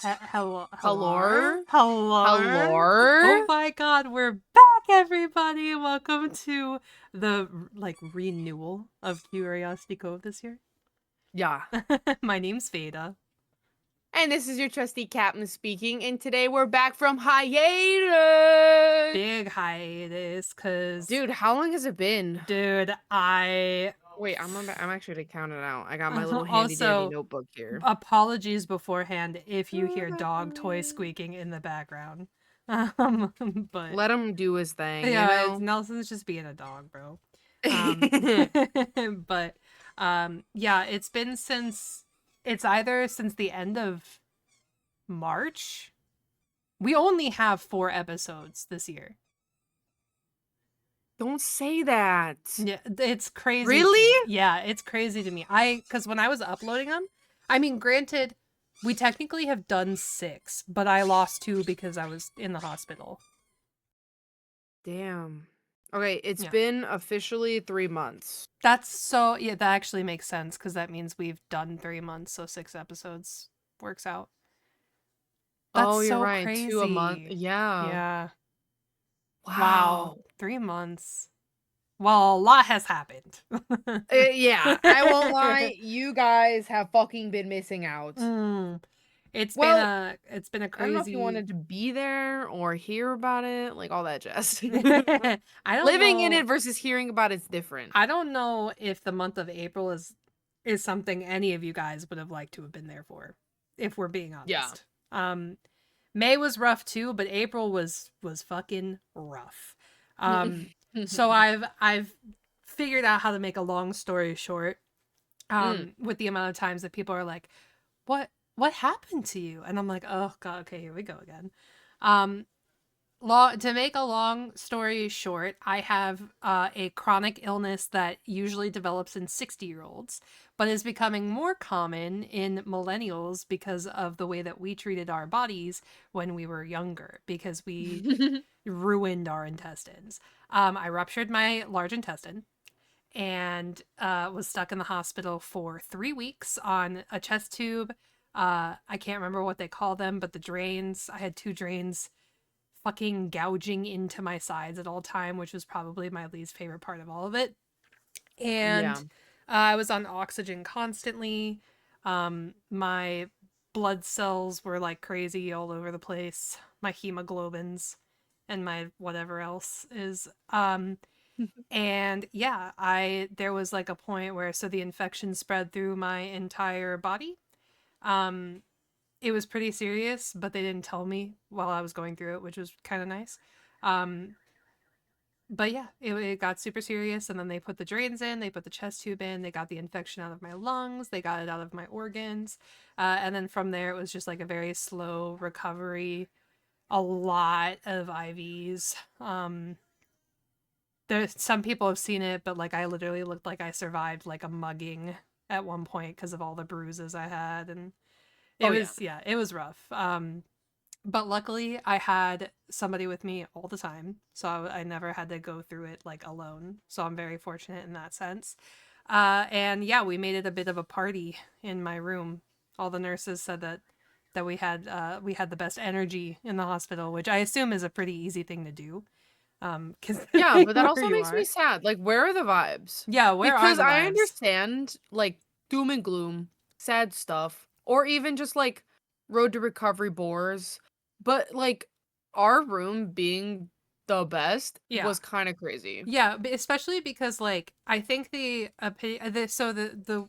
Hello. Hello? Hello. Hello? Oh my god, we're back, everybody. Welcome to the renewal of Curiosity Cove this year. Yeah. My name's Veda. And this is your trusty captain speaking, and today we're back from hiatus! Big hiatus, cause Dude, how long has it been? dude, I Wait, I'm actually gonna count it out. I got my little handy dandy also notebook here. apologies beforehand if you hear dog toy squeaking in the background. But Let him do his thing, yeah, you know? Nelson's just being a dog, bro. But yeah, it's either since the end of March. We only have 4 episodes this year. Don't say that. Yeah, it's crazy. Really? Yeah, it's crazy to me. Because when I was uploading them, I mean, granted, we technically have done 6, but I lost 2 because I was in the hospital. Damn. Okay, it's Yeah. been officially 3 months. Yeah, that actually makes sense because that means we've done 3 months, so 6 episodes works out. That's You're so right. 2 a month. crazy. Yeah. Yeah. Wow. Wow. 3 months. Well, a lot has happened. Yeah, I won't lie. You guys have fucking been missing out. Mm. It's been Well, a I don't know if you crazy. wanted to be there or hear about it, like all that jazz. I don't Living in know. it versus hearing about it's different. I don't know if the month of April is something any of you guys would have liked to have been there for, if we're being Yeah. honest. May was rough too, but April was fucking rough. So I've figured out how to make a long story short. With the amount of times that people are like, what happened to you? And I'm like, oh god, okay, here we go again. Um, to make a long story short, I have a chronic illness that usually develops in 60-year-olds, but is becoming more common in millennials because of the way that we treated our bodies when we were younger, because we ruined our intestines. I ruptured my large intestine and was stuck in the hospital for 3 weeks on a chest tube. I can't remember what they call them, but the drains, I had 2 drains fucking gouging into my sides at all time, which was probably my least favorite part of all of it. And Yeah. I was on oxygen constantly. My blood cells were like crazy all over the place. My hemoglobins and my whatever else is. And yeah, there was like a point where the infection spread through my entire body. Um, it was pretty serious, but they didn't tell me while I was going through it, which was kind of nice. Um, but yeah, it got super serious, and then they put the drains in, they put the chest tube in, they got the infection out of my lungs, they got it out of my organs, and then from there it was just like a very slow recovery, a lot of IVs. There's some people have seen it, but like I literally looked like I survived like a mugging at one point because of all the bruises I had, and it was rough. But luckily I had somebody with me all the time, so I never had to go through it like alone. So I'm very fortunate in that sense. And yeah, we made it a bit of a party in my room. All the nurses said that we had the best energy in the hospital, which I assume is a pretty easy thing to do. Yeah, but that Where also you makes me are. sad. Like, where are the vibes? Yeah, where are Because the I vibes? understand, like, doom and gloom, sad stuff, or even just like road to recovery bores. But like our room being the best Yeah. was kind of crazy. Yeah, especially because like I think the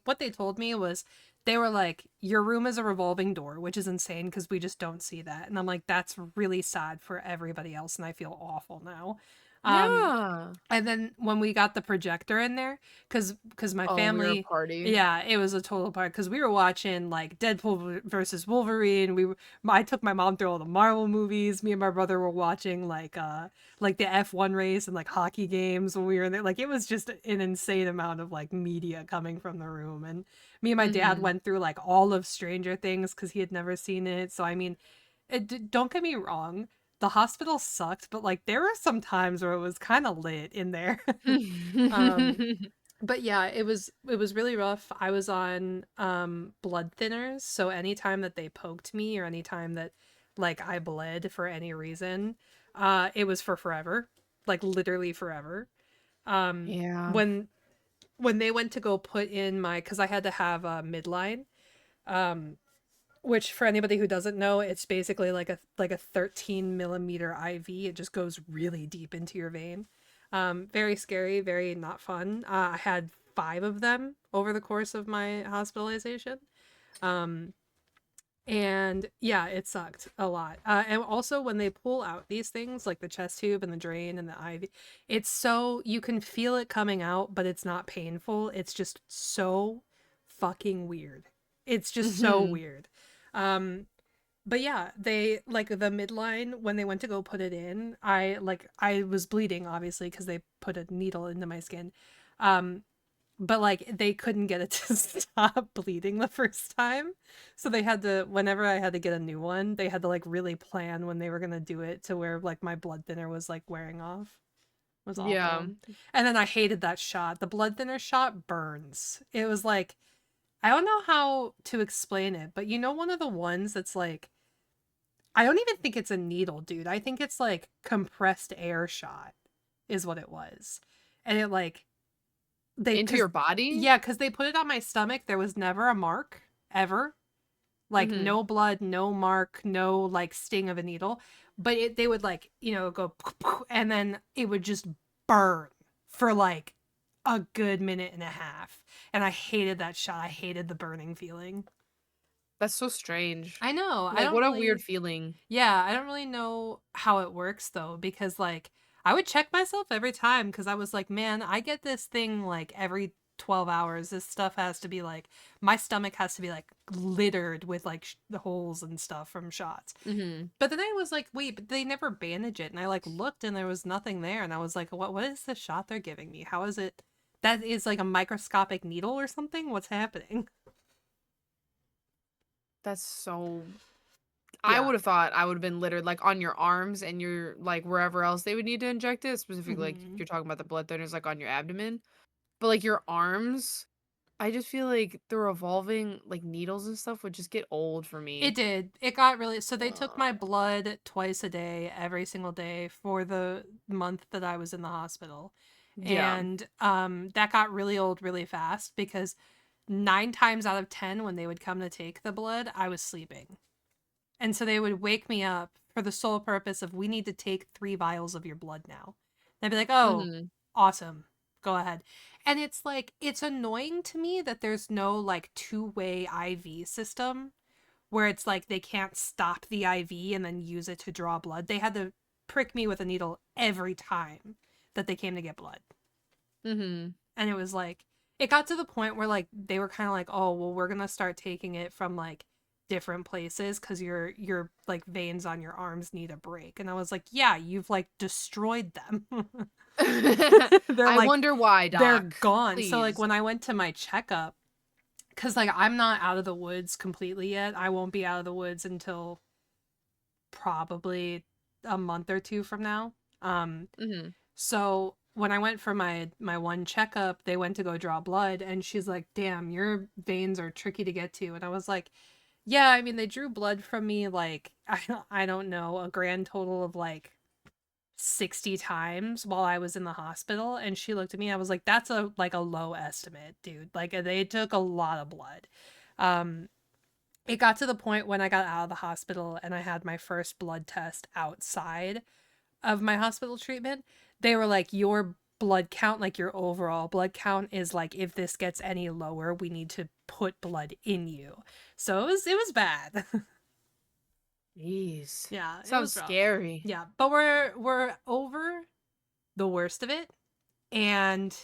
what they told me was they were like, your room is a revolving door, which is insane because we just don't see that. And I'm like, that's really sad for everybody else, and I feel awful now. Um Yeah. and then when we got the projector in there, because my Oh, we were a family, party. yeah, it was a total part because we were watching like Deadpool versus Wolverine. I took my mom through all the Marvel movies. Me and my brother were watching like the F1 race and like hockey games when we were in there. Like it was just an insane amount of like media coming from the room. And me and my dad Mhm. went through like all of Stranger Things because he had never seen it. So I mean, don't get me wrong, the hospital sucked, but like there were some times where it was kind of lit in there. um But yeah, it was really rough. I was on blood thinners, so anytime that they poked me or anytime that like I bled for any reason, it was for forever. Like literally forever. Um Yeah. when when they went to go put in my, cuz I had to have a midline, um which for anybody who doesn't know, it's basically like a 13 millimeter IV. It just goes really deep into your vein. Very scary, very not fun. I had 5 of them over the course of my hospitalization. Um, and yeah, it sucked a lot. And also when they pull out these things like the chest tube and the drain and the IV, it's so you can feel it coming out, but it's not painful. It's just so fucking weird. It's just so Hmm. weird. Um, but yeah, they like the midline when they went to go put it in, I was bleeding obviously because they put a needle into my skin. Um, but like they couldn't get it to stop bleeding the first time. So they had to, whenever I had to get a new one, they had to like really plan when they were gonna do it to where like my blood thinner was like wearing off. It was Yeah. awful. And then I hated that shot. The blood thinner shot burns. It was like I don't know how to explain it, but you know one of the ones that's like I don't even think it's a needle, dude. I think it's like compressed air shot is what it was. And it like they Into cuz your body? yeah, cuz they put it on my stomach. There was never a mark ever. Like Hmm. no blood, no mark, no like sting of a needle, but they would like, go and then it would just burn for like a good minute and a half. And I hated that shot. I hated the burning feeling. That's so strange. I know. I Like, don't what a weird really feeling. Yeah, I don't really know how it works though, because like I would check myself every time because I was like, man, I get this thing like every 12 hours. This stuff has to be like, my stomach has to be like littered with like the holes and stuff from shots. Hmm. But then I was like, wait, but they never bandage it. And I like looked and there was nothing there. And I was like, what is the shot they're giving me? How is it? That is like a microscopic needle or something? What's happening? That's so. I Yeah. would have thought I would have been littered like on your arms and your like wherever else they would need to inject it. Specifically, like Hmm. you're talking about the blood thinners, like on your abdomen, but like your arms. I just feel like the revolving like needles and stuff would just get old for It me. did. It got really, so they took my Uh, blood twice a day, every single day for the month that I was in the hospital. yeah. And that got really old really fast because 9 times out of 10 when they would come to take the blood, I was sleeping. And so they would wake me up for the sole purpose of we need to take 3 vials of your blood now. And I'd be like, "Oh, Hmm. awesome. Go ahead." And it's like it's annoying to me that there's no like two-way IV system where it's like they can't stop the IV and then use it to draw blood. They had to prick me with a needle every time that they came to get blood. Hmm. And it was like it got to the point where like they were kind of like, "Oh, well we're going to start taking it from like different places cuz your like veins on your arms need a break." And I was like, "Yeah, you've like destroyed them." they're I like wonder why, they're Doc. gone. So like Please. when I went to my checkup, cuz like I'm not out of the woods completely yet. I won't be out of the woods until probably a month or two from now. Um, Hmm. so when I went for my one checkup, they went to go draw blood, and she's like, "Damn, your veins are tricky to get to." And I was like, "Yeah, I mean, they drew blood from me like I don't know, a grand total of like 60 times while I was in the hospital." And she looked at me. I was like, "That's a like a low estimate, dude. Like they took a lot of blood." Um, it got to the point when I got out of the hospital and I had my first blood test outside of my hospital treatment. They were like, your blood count, like your overall blood count, is like if this gets any lower, we need to put blood in you. So it was bad. Jeez. Yeah, it Sounds was rough. scary. Yeah, but we're over the worst of it, and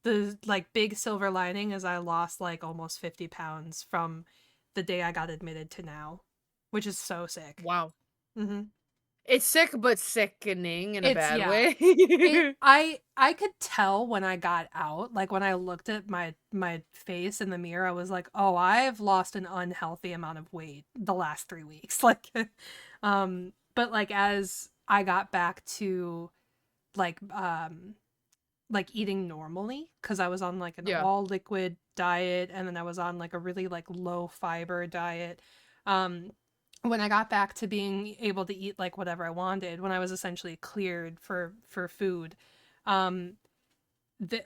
the like big silver lining is I lost like almost 50 pounds from the day I got admitted to now, which is so sick. Wow. Mm-hmm. It's sick but sickening in a It's bad yeah. way. I could tell when I got out, like when I looked at my face in the mirror, I was like, "Oh, I've lost an unhealthy amount of weight the last 3 weeks." Like but like as I got back to like like eating normally because I was on like an Yeah. all liquid diet, and then I was on like a really like low fiber diet. Um, when I got back to being able to eat like whatever I wanted, when I was essentially cleared for food, um,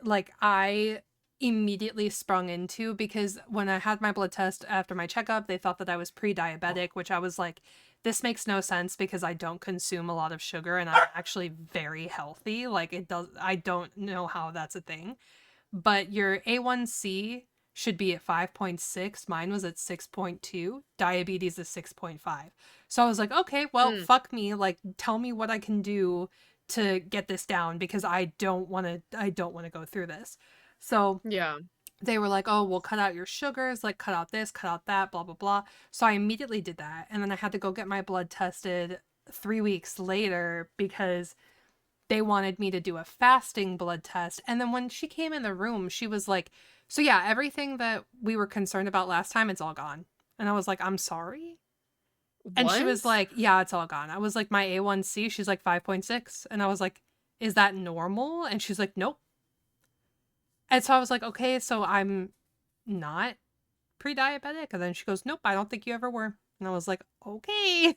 like I immediately sprung into, because when I had my blood test after my checkup, they thought that I was pre-diabetic, which I was like, this makes no sense because I don't consume a lot of sugar and I'm actually very healthy. Like it does, I don't know how that's a thing. But your A1C should be at 5.6. Mine was at 6.2. Diabetes is 6.5. So I was like, okay, well, Mm, fuck me. Like, tell me what I can do to get this down because I don't want to go through this. So yeah. they were like, oh, we'll cut out your sugars, like cut out this, cut out that, blah, blah, blah. So I immediately did that. And then I had to go get my blood tested 3 weeks later because they wanted me to do a fasting blood test. And then when she came in the room, she was like, so yeah, everything that we were concerned about last time, it's all gone. And I was like, I'm sorry. And she was What? like, yeah, it's all gone. I was like, my A1C, she's like 5.6. And I was like, is that normal? And she's like, nope. And so I was like, okay, so I'm not pre-diabetic. And then she goes, nope, I don't think you ever were. And I was like, okay.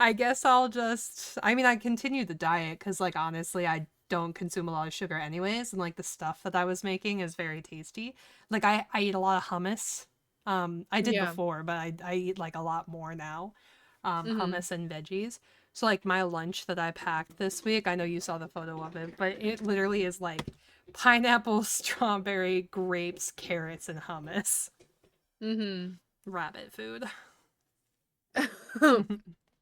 I guess I'll just, I mean, I continued the diet because like honestly I don't consume a lot of sugar anyways, and like the stuff that I was making is very tasty. Like I eat a lot of hummus. I did Yeah. before, but I eat like a lot more now. Mhm. Hummus and veggies. So like my lunch that I packed this week, I know you saw the photo of it, but it literally is like pineapple, strawberry, grapes, carrots, and hummus. Mhm. Rabbit food.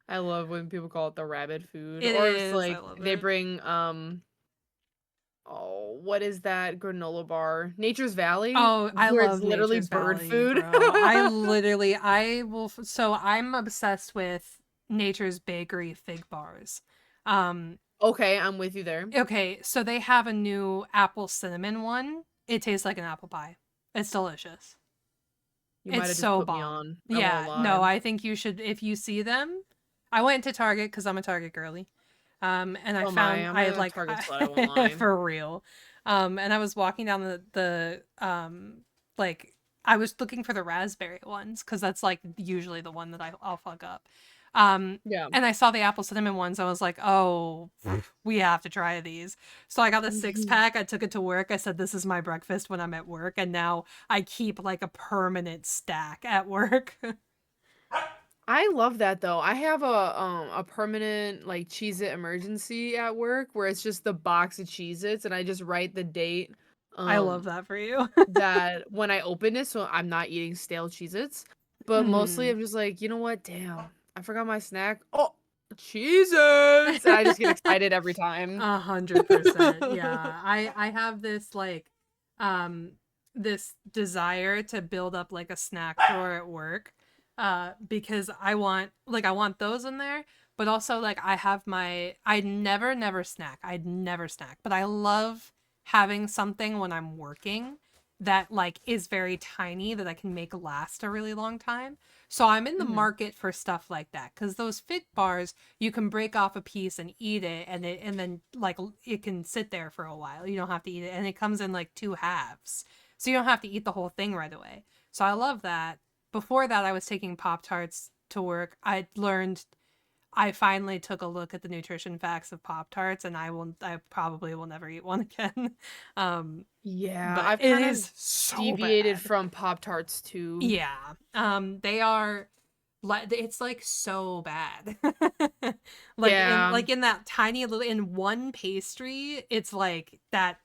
I love when people call it the rabbit food, It or it's is. I like love they it. bring oh, what is that granola bar? Nature's Valley, Oh, I where it's love literally Nature's bird Valley, food. bro. I will. So I'm obsessed with Nature's Bakery fig bars. Um, Okay, I'm with you there. okay, so they have a new apple cinnamon one. It tastes like an apple pie. It's delicious. You might It's have just so put me bomb. on. I won't Yeah, lie. no, I think you should if you see them. I went to Target because I'm a Target girly. And I Oh my, found I'm I a like Target slut, I won't lie. for real. And I was walking down the like I was looking for the raspberry ones because that's like usually the one that I'll fuck up. Yeah. And I saw the apple cinnamon ones. I was like, oh, we have to try these. So I got a 6 pack. I took it to work. I said, this is my breakfast when I'm at work. And now I keep like a permanent stack at work. I love that though. I have a permanent like Cheez-It emergency at work where it's just the box of Cheez-Its and I just write the date I love um that for you. that when I open it so I'm not eating stale Cheez-Its. But mostly Mhm. I'm just like, you know what? Damn. I forgot my snack. Oh, Cheez-Its. And I just get excited every time. 100%. Yeah. I have this like um this desire to build up like a snack drawer at work. Because I want those in there, but also like I have my I'd never snack. I'd never snack, but I love having something when I'm working that like is very tiny that I can make last a really long time. So I'm in the Mhm. market for stuff like that cuz those fig bars you can break off a piece and eat it, and then like it can sit there for a while. You don't have to eat it, and it comes in like two halves. So you don't have to eat the whole thing right away. So I love that. Before that I was taking Pop Tarts to work. I finally took a look at the nutrition facts of Pop Tarts, and I probably will never eat one again. um Yeah, but I've it kind of is so deviated bad. from Pop-Tarts too. Yeah. They are it's like so bad. Yeah. Like in that tiny little in one pastry, it's like that.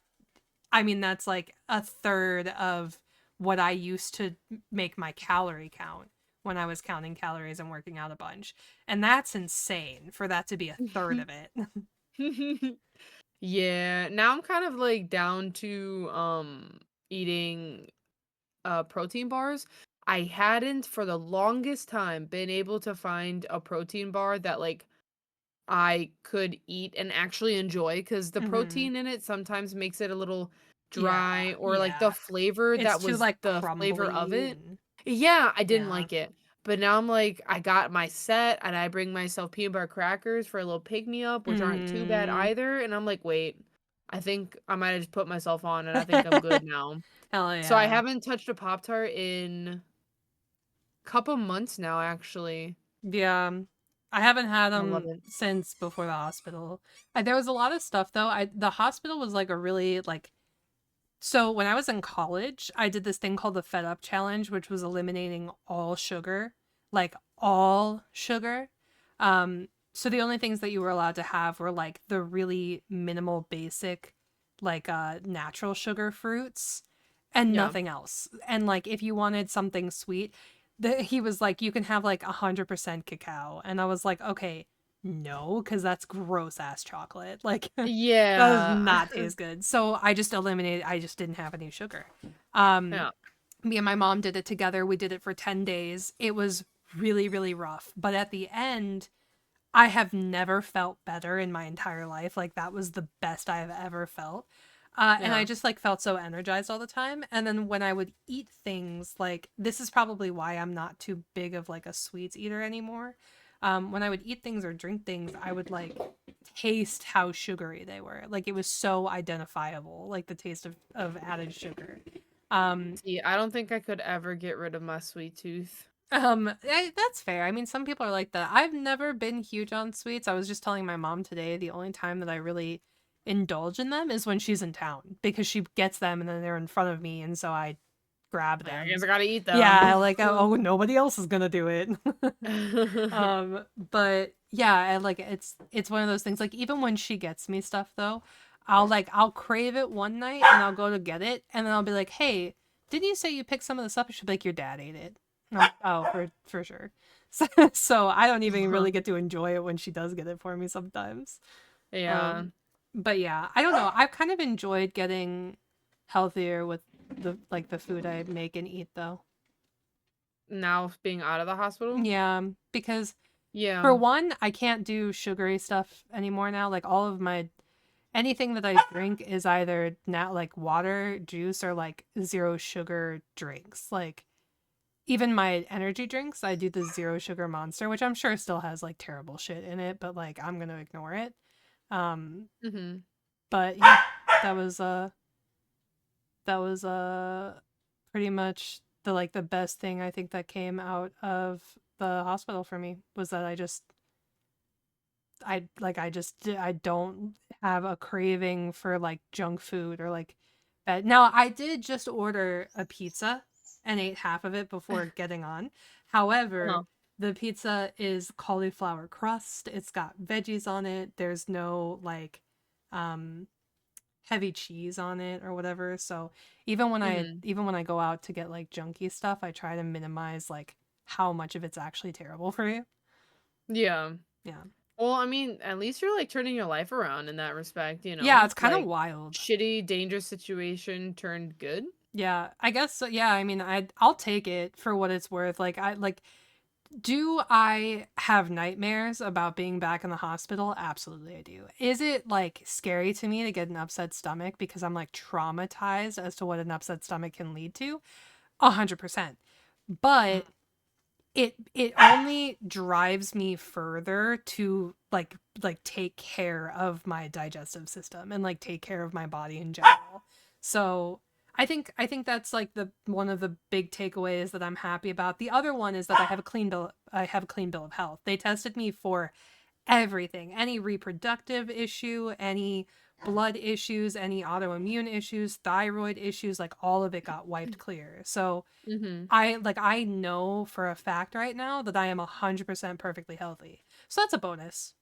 I mean, that's like a third of what I used to make my calorie count when I was counting calories and working out a bunch. And that's insane for that to be a third of it. Yeah, now I'm kind of like down to eating protein bars. I hadn't for the longest time been able to find a protein bar that like I could eat and actually enjoy because the Hmm. protein in it sometimes makes it a little Yeah, dry or like the yeah. flavor It's that too was like the flavor of crumbly it. and Yeah, I didn't yeah. like it. But now I'm like, I got my set and I bring myself peanut butter crackers for a little pick me up, which aren't too bad Hmm. either. And I'm like, wait, I think I might have just put myself on and I think I'm good now. Hell So I yeah. haven't touched a Pop-Tart in couple months now, actually. Yeah. I haven't had I love them it. since before the hospital. There was a lot of stuff though. The hospital was like a really like so when I was in college, I did this thing called the Fed Up Challenge, which was eliminating all sugar, like all sugar. So the only things that you were allowed to have were like the really minimal basic, like natural sugar fruits and Yeah. nothing else. And like if you wanted something sweet, he was like, you can have like 100% cacao. And I was like, okay, no, because that's gross ass chocolate. Like that does Yeah. not taste good. So I just eliminated. I just didn't have any sugar. Um, Yeah. Me and my mom did it together. We did it for 10 days. It was really really rough, but at the end, I have never felt better in my entire life. Like that was the best I have ever felt. And I Yeah. just like felt so energized all the time. And then when I would eat things, like this is probably why I'm not too big of like a sweets eater anymore. When I would eat things or drink things, I would like taste how sugary they were. Like it was so identifiable, like the taste of added sugar. Um, See, I don't think I could ever get rid of my sweet tooth. That's fair. I mean, some people are like that. I've never been huge on sweets. I was just telling my mom today the only time that I really indulge in them is when she's in town because she gets them and then they're in front of me and so I grab Like, I them. guess I gotta eat Yeah, them. like oh nobody else is gonna do it. But yeah, like it's one of those things. Like even when she gets me stuff though, I'll crave it one night and I'll go to get it and then I'll be like, hey, didn't you say you picked some of this up? And she'll be like, your dad ate it. Oh, for sure. So I don't even really get to enjoy it when she does get it for me sometimes. Yeah. Um, but yeah, I don't know. I've kind of enjoyed getting healthier with the food I make and eat though. Now being out of the hospital? Yeah, because for Yeah. one, I can't do sugary stuff anymore now. Like all of my anything that I drink is either not like water, juice, or like zero sugar drinks. Like even my energy drinks, I do the zero sugar monster, which I'm sure still has like terrible shit in it, but like I'm gonna ignore it. Um, Mhm. but yeah, that was that was pretty much the best thing I think that came out of the hospital for me was that I don't have a craving for like junk food or like that. Now I did just order a pizza and ate half of it before getting on. However, Uh-huh. the pizza is cauliflower crust. It's got veggies on it. There's no like um heavy cheese on it or whatever. So Mhm. even when I go out to get like junky stuff, I try to minimize like how much of it's actually terrible for you. Yeah. Yeah. Well, I mean, at least you're like turning your life around in that respect, you Yeah, know? it's kind of Like wild. shitty, dangerous situation turned good. Yeah, I guess so. Yeah, I mean, I'll take it for what it's worth. Do I have nightmares about being back in the hospital? Absolutely, I do. Is it like scary to me to get an upset stomach because I'm like traumatized as to what an upset stomach can lead to? 100%. But it only drives me further to take care of my digestive system and like take care of my body in general. So I think that's like the one of the big takeaways that I'm happy about. The other one is that I have a clean bill of health. They tested me for everything, any reproductive issue, any blood issues, any autoimmune issues, thyroid issues, like all of it got wiped clear. So Mhm. I know for a fact right now that I am 100% perfectly healthy. So that's a bonus.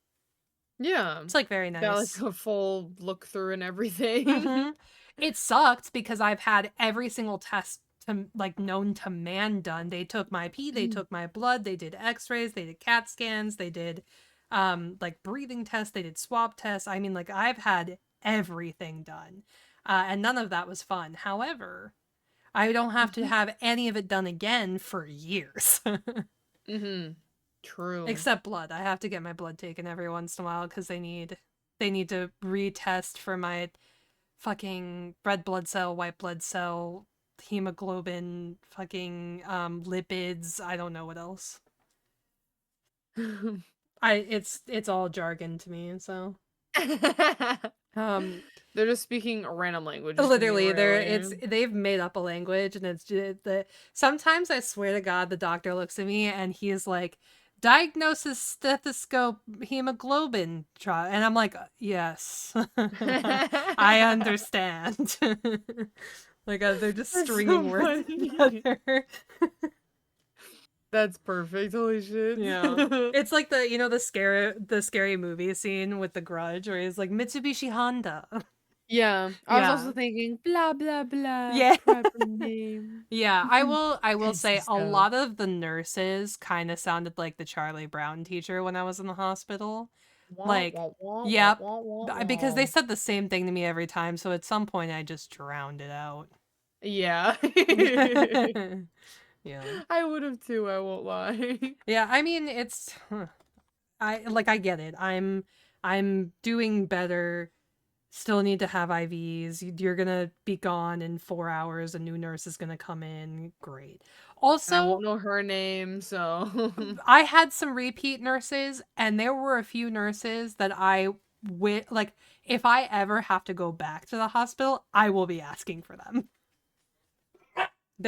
Yeah. It's like very Got like nice. a full look through and everything. Mhm. It sucked because I've had every single test to like known to man done. They took my pee, they took my blood, they did x-rays, they did CAT scans, they did like breathing tests, they did swab tests. I mean like I've had everything done. And none of that was fun. However, I don't have to have any of it done again for years. Mhm. True. Except blood. I have to get my blood taken every once in a while because they need to retest for my fucking red blood cell, white blood cell, hemoglobin, fucking lipids. I don't know what else. It's all jargon to me. So Um, They're just speaking random languages to me, Literally, really. they've made up a language, and it's just the sometimes I swear to God, the doctor looks at me and he's like, "Diagnosis stethoscope hemoglobin trial," and I'm like, "Yes, I understand." Like they're just That's stringing so words funny. together. That's perfect. Holy shit. Yeah. It's like the scary movie scene with the Grudge where he's like Mitsubishi Honda. Yeah, I was Yeah. also thinking blah blah blah Yeah. proper name. Yeah, I will Fancy say a stuff. lot of the nurses kind of sounded like the Charlie Brown teacher when I was in the hospital. Wah, Like, wah, wah, wah, yep, wah, wah, because they wah. said the same thing to me every time, so at some point I just drowned it out. Yeah. Yeah. I would have too, I won't lie. Yeah, I mean, it's I get it. I'm doing better. Still need to have IVs. You're gonna be gone in 4 hours. A new nurse is gonna come in. Great. And I Also, won't know her name, so I had some repeat nurses, and there were a few nurses that like. If I ever have to go back to the hospital, I will be asking for them.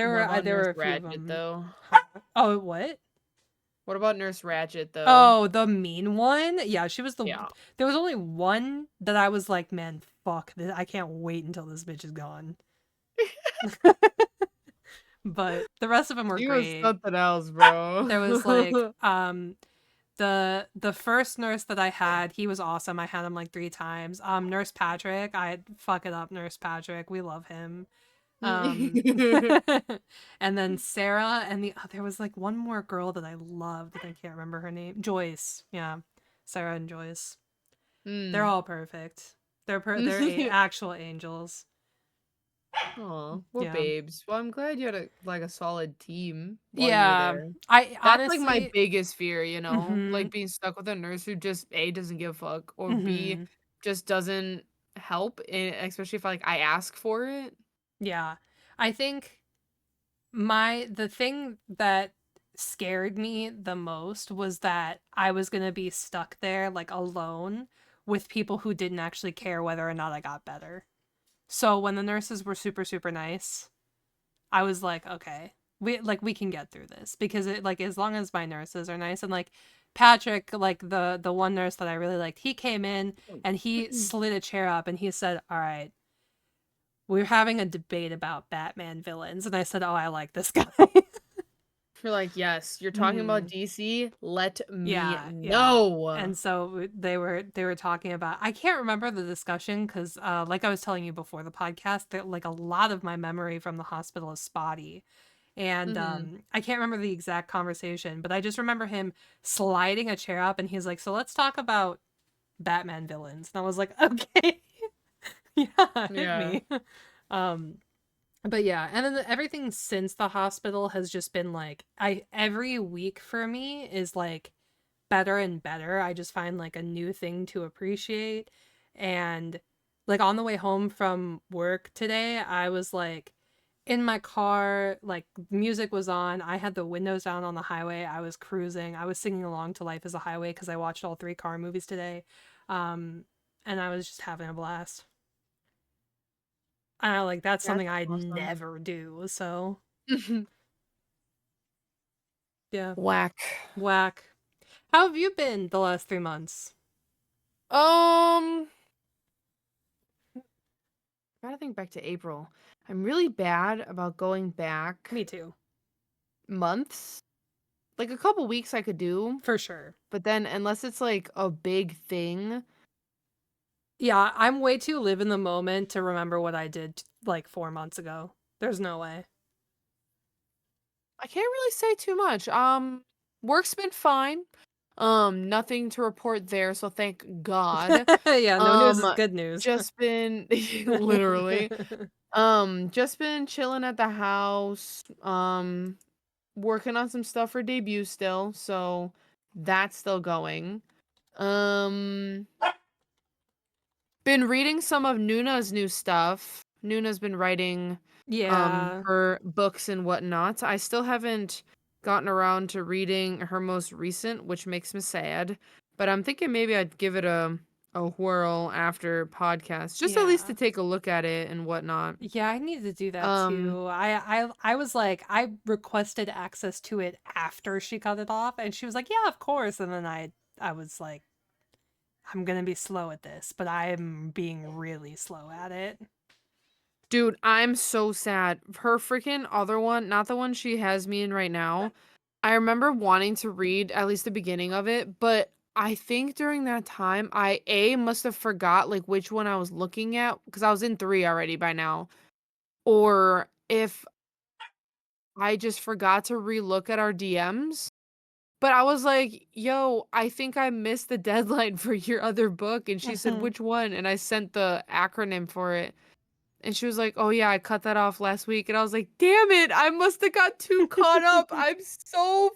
What about There Nurse were a few of Ratchet them. though? Oh, what? What about Nurse Ratchet though? Oh, the mean one? Yeah, she was the. Yeah. There was only one that I was like, man, fuck this. I can't wait until this bitch is gone. But the rest of them were She was great. something else, There was like bro. the first nurse that I had, he was awesome. I had him like 3 times. Nurse Patrick, I fuck it up, Nurse Patrick. We love him. Um and then Sarah and there was like one more girl that I loved that I can't remember her name. Joyce. Yeah. Sarah and Joyce. They're Mm. all perfect. They're actual angels. Aw, what Yeah. babes. Well, I'm glad you had a solid team while you were Yeah. there. I That's like my honestly biggest fear, you know? Like mhm. being stuck with a nurse who just A doesn't give a fuck or B Mhm. just doesn't help, especially if like I ask for it. Yeah. I think the thing that scared me the most was that I was going to be stuck there like alone with people who didn't actually care whether or not I got better. So when the nurses were super super nice, I was like, okay, we can get through this because it like as long as my nurses are nice and like Patrick, like the one nurse that I really liked, he came in and he slid a chair up and he said, "All right, we're having a debate about Batman villains." And I said, "Oh, I like this guy." You're like, yes, you're talking about Mhm. DC. Let me Yeah, yeah. know. And so they were talking about I can't remember the discussion because like I was telling you before the podcast, that like a lot of my memory from the hospital is spotty. And Hmm. I can't remember the exact conversation, but I just remember him sliding a chair up and he's like, "So let's talk about Batman villains." And I was like, "Okay." Yeah, hit Yeah. me. Um but yeah, and then everything since the hospital has just been like I every week for me is like better and better. I just find like a new thing to appreciate. And like on the way home from work today, I was like in my car, like music was on. I had the windows down on the highway. I was cruising. I was singing along to Life is a Highway because I watched all 3 car movies today. Um, and I was just having a blast. And I like that's That's something I'd awesome. never do. So yeah, Whack. whack. How have you been the last 3 months? Um, gotta think back to April. I'm really bad about going back Me too, months. Like a couple weeks I could do, for sure. but then unless it's like a big thing, Yeah, I'm way too live in the moment to remember what I did like 4 months ago. There's no way. I can't really say too much. Work's been fine. Nothing to report there, so thank God. Yeah, no news is Um, good news. just been literally, just been chilling at the house. Working on some stuff for debut still, so that's still going. Um, been reading some of Nuna's new stuff. Nuna's been writing Yeah. her books and whatnot. I still haven't gotten around to reading her most recent, which makes me sad. But I'm thinking maybe I'd give it a whirl after podcast, just at least to Yeah. take a look at it and whatnot. Yeah, I need to do that Um, too. I was like, I requested access to it after she cut it off, and she was like, "Yeah, of course." And then I was like, "I'm gonna be slow at this," but I'm being really slow at it. dude, I'm so sad. Her freaking other one, not the one she has me in right now. I remember wanting to read at least the beginning of it, but I think during that time I must have forgot like which one I was looking at because I was in 3 already by now. Or if I just forgot to relook at our DMs. But I was like, "Yo, I think I missed the deadline for your other book." And she said, "Which one?" And I sent the acronym for it. And she was like, "Oh yeah, I cut that off last week." And I was like, "Damn it, I must have got too caught up. I'm so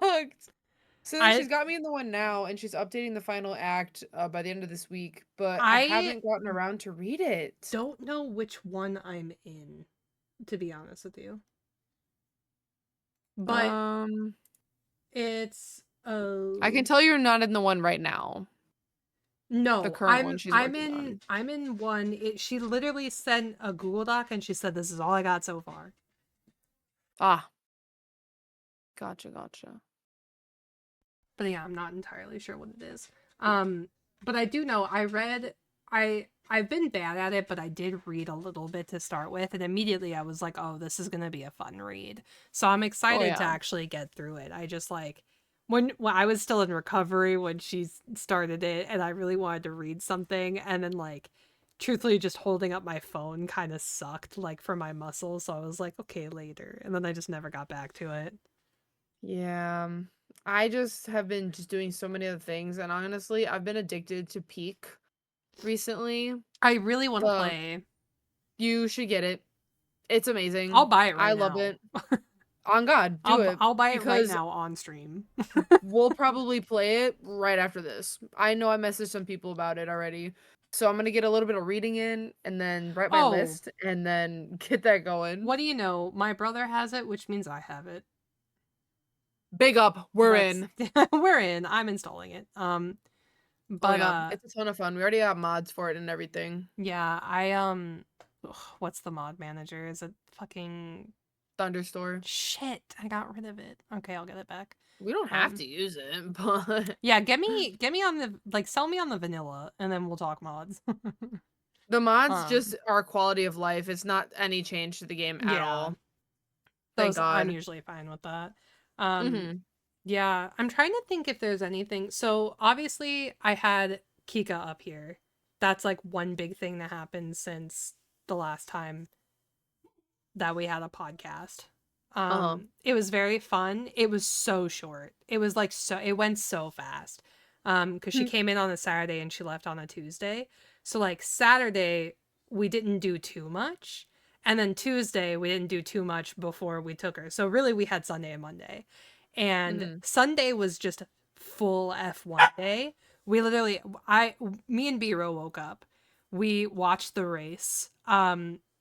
fucked." So then I she's got me in the one now, and she's updating the final act by the end of this week, but I I haven't gotten around to read it. don't know which one I'm in, to be honest with you. But Um, it's I can tell you're not in the one right now, the no, current one she's working on. I'm in one. She literally sent a Google Doc and she said this is all I got so far. Ah, gotcha, gotcha. But yeah, I'm not entirely sure what it is. But I do know I've been bad at it, but I did read a little bit to start with, and immediately I was like, "Oh, this is gonna be a fun read." So I'm Oh excited to yeah. actually get through it. I just like when I was still in recovery when she started it, and I really wanted to read something, and then like truthfully just holding up my phone kind of sucked like for my muscles, so I was like, "Okay, later," and then I just never got back to it. Yeah. I just have been just doing so many other things, and honestly, I've been addicted to Peak recently. I really want to The play. You should get it. It's I'll amazing. buy it I right love now. it. On God, do it I'll buy it right because now on stream. we'll probably play it right after this. I know I messaged some people about it already. So I'm gonna get a little bit of reading in and then write my Oh, list and then get that going. what do you know? My brother has it, which means I have it. Big up, we're Let's in. we're in. I'm installing it. Oh But yeah, it's a ton of fun. We already have mods for it and everything. yeah, ugh, what's the mod manager? Is it fucking Thunderstore. shit? I got rid of it. Okay, I'll get it back. We don't have Um to use it, but yeah, get me on the like sell me on the vanilla and then we'll talk mods. the mods just um are quality of life. It's not any change to the game at yeah, all. Thank those I'm God. usually fine with that. Um Mhm. Yeah, I'm trying to think if there's anything. So obviously, I had Kika up here. That's like one big thing that happened since the last time that we had a podcast. Uh-huh. It was very fun. It was so short. It was like it went so fast. Because she came in on a Saturday and she left on a Tuesday. So like Saturday we didn't do too much, and then Tuesday we didn't do too much before we took her. So really we had Sunday and Monday, and Mhm. Sunday was just full F1 day. We literally, me and Biro woke up. We watched the race.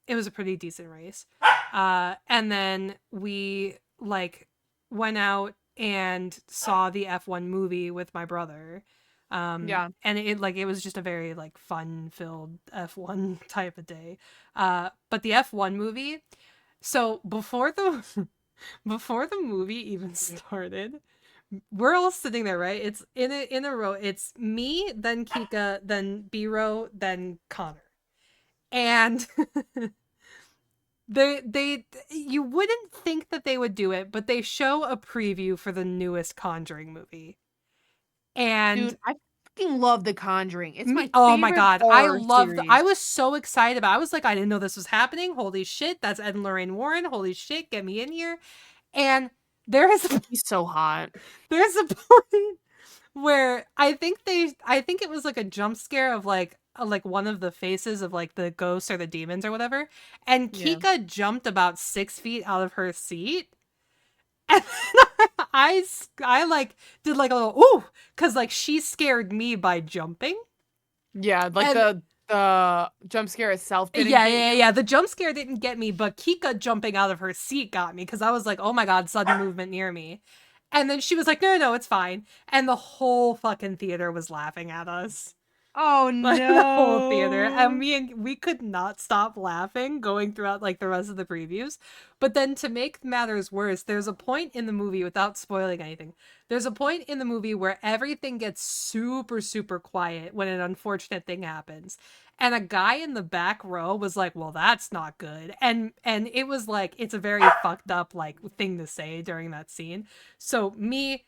It was a pretty decent race. And then we like went out and saw the F1 movie with my brother. Yeah. And it was just a very like fun filled F1 type of day. But the F1 movie, so before the before the movie even started, we're all sitting there, right? It's in a row. It's me, then Kika, then Biro, then Connor. And they you wouldn't think that they would do it, but they show a preview for the newest Conjuring movie. And Dude, I fucking love The Conjuring. It's me, my oh my favorite god, horror I series. was so excited about. I was like, I didn't know this was happening. Holy shit, that's Ed and Lorraine Warren. Holy shit, get me in here. And there is He's so hot. there's a point where I think it was like a jump scare of like one of the faces of like the ghosts or the demons or whatever, and Yeah. Kika jumped about 6 feet out of her seat, and I like did like a little ooh because like she scared me by jumping, Yeah, like and the jump scare itself didn't yeah, get yeah, you. yeah. The jump scare didn't get me, but Kika jumping out of her seat got me because I was like, oh my god, sudden movement near me. And then she was like, no, no, no, it's fine. And the whole fucking theater was laughing at us. Oh Like the whole theater, and no. we could not stop laughing going throughout like the rest of the previews. But then to make matters worse, there's a point in the movie, without spoiling anything, there's a point in the movie where everything gets super super quiet when an unfortunate thing happens, and a guy in the back row was like, well, that's not good. And it was like, it's a very fucked up like thing to say during that scene. So me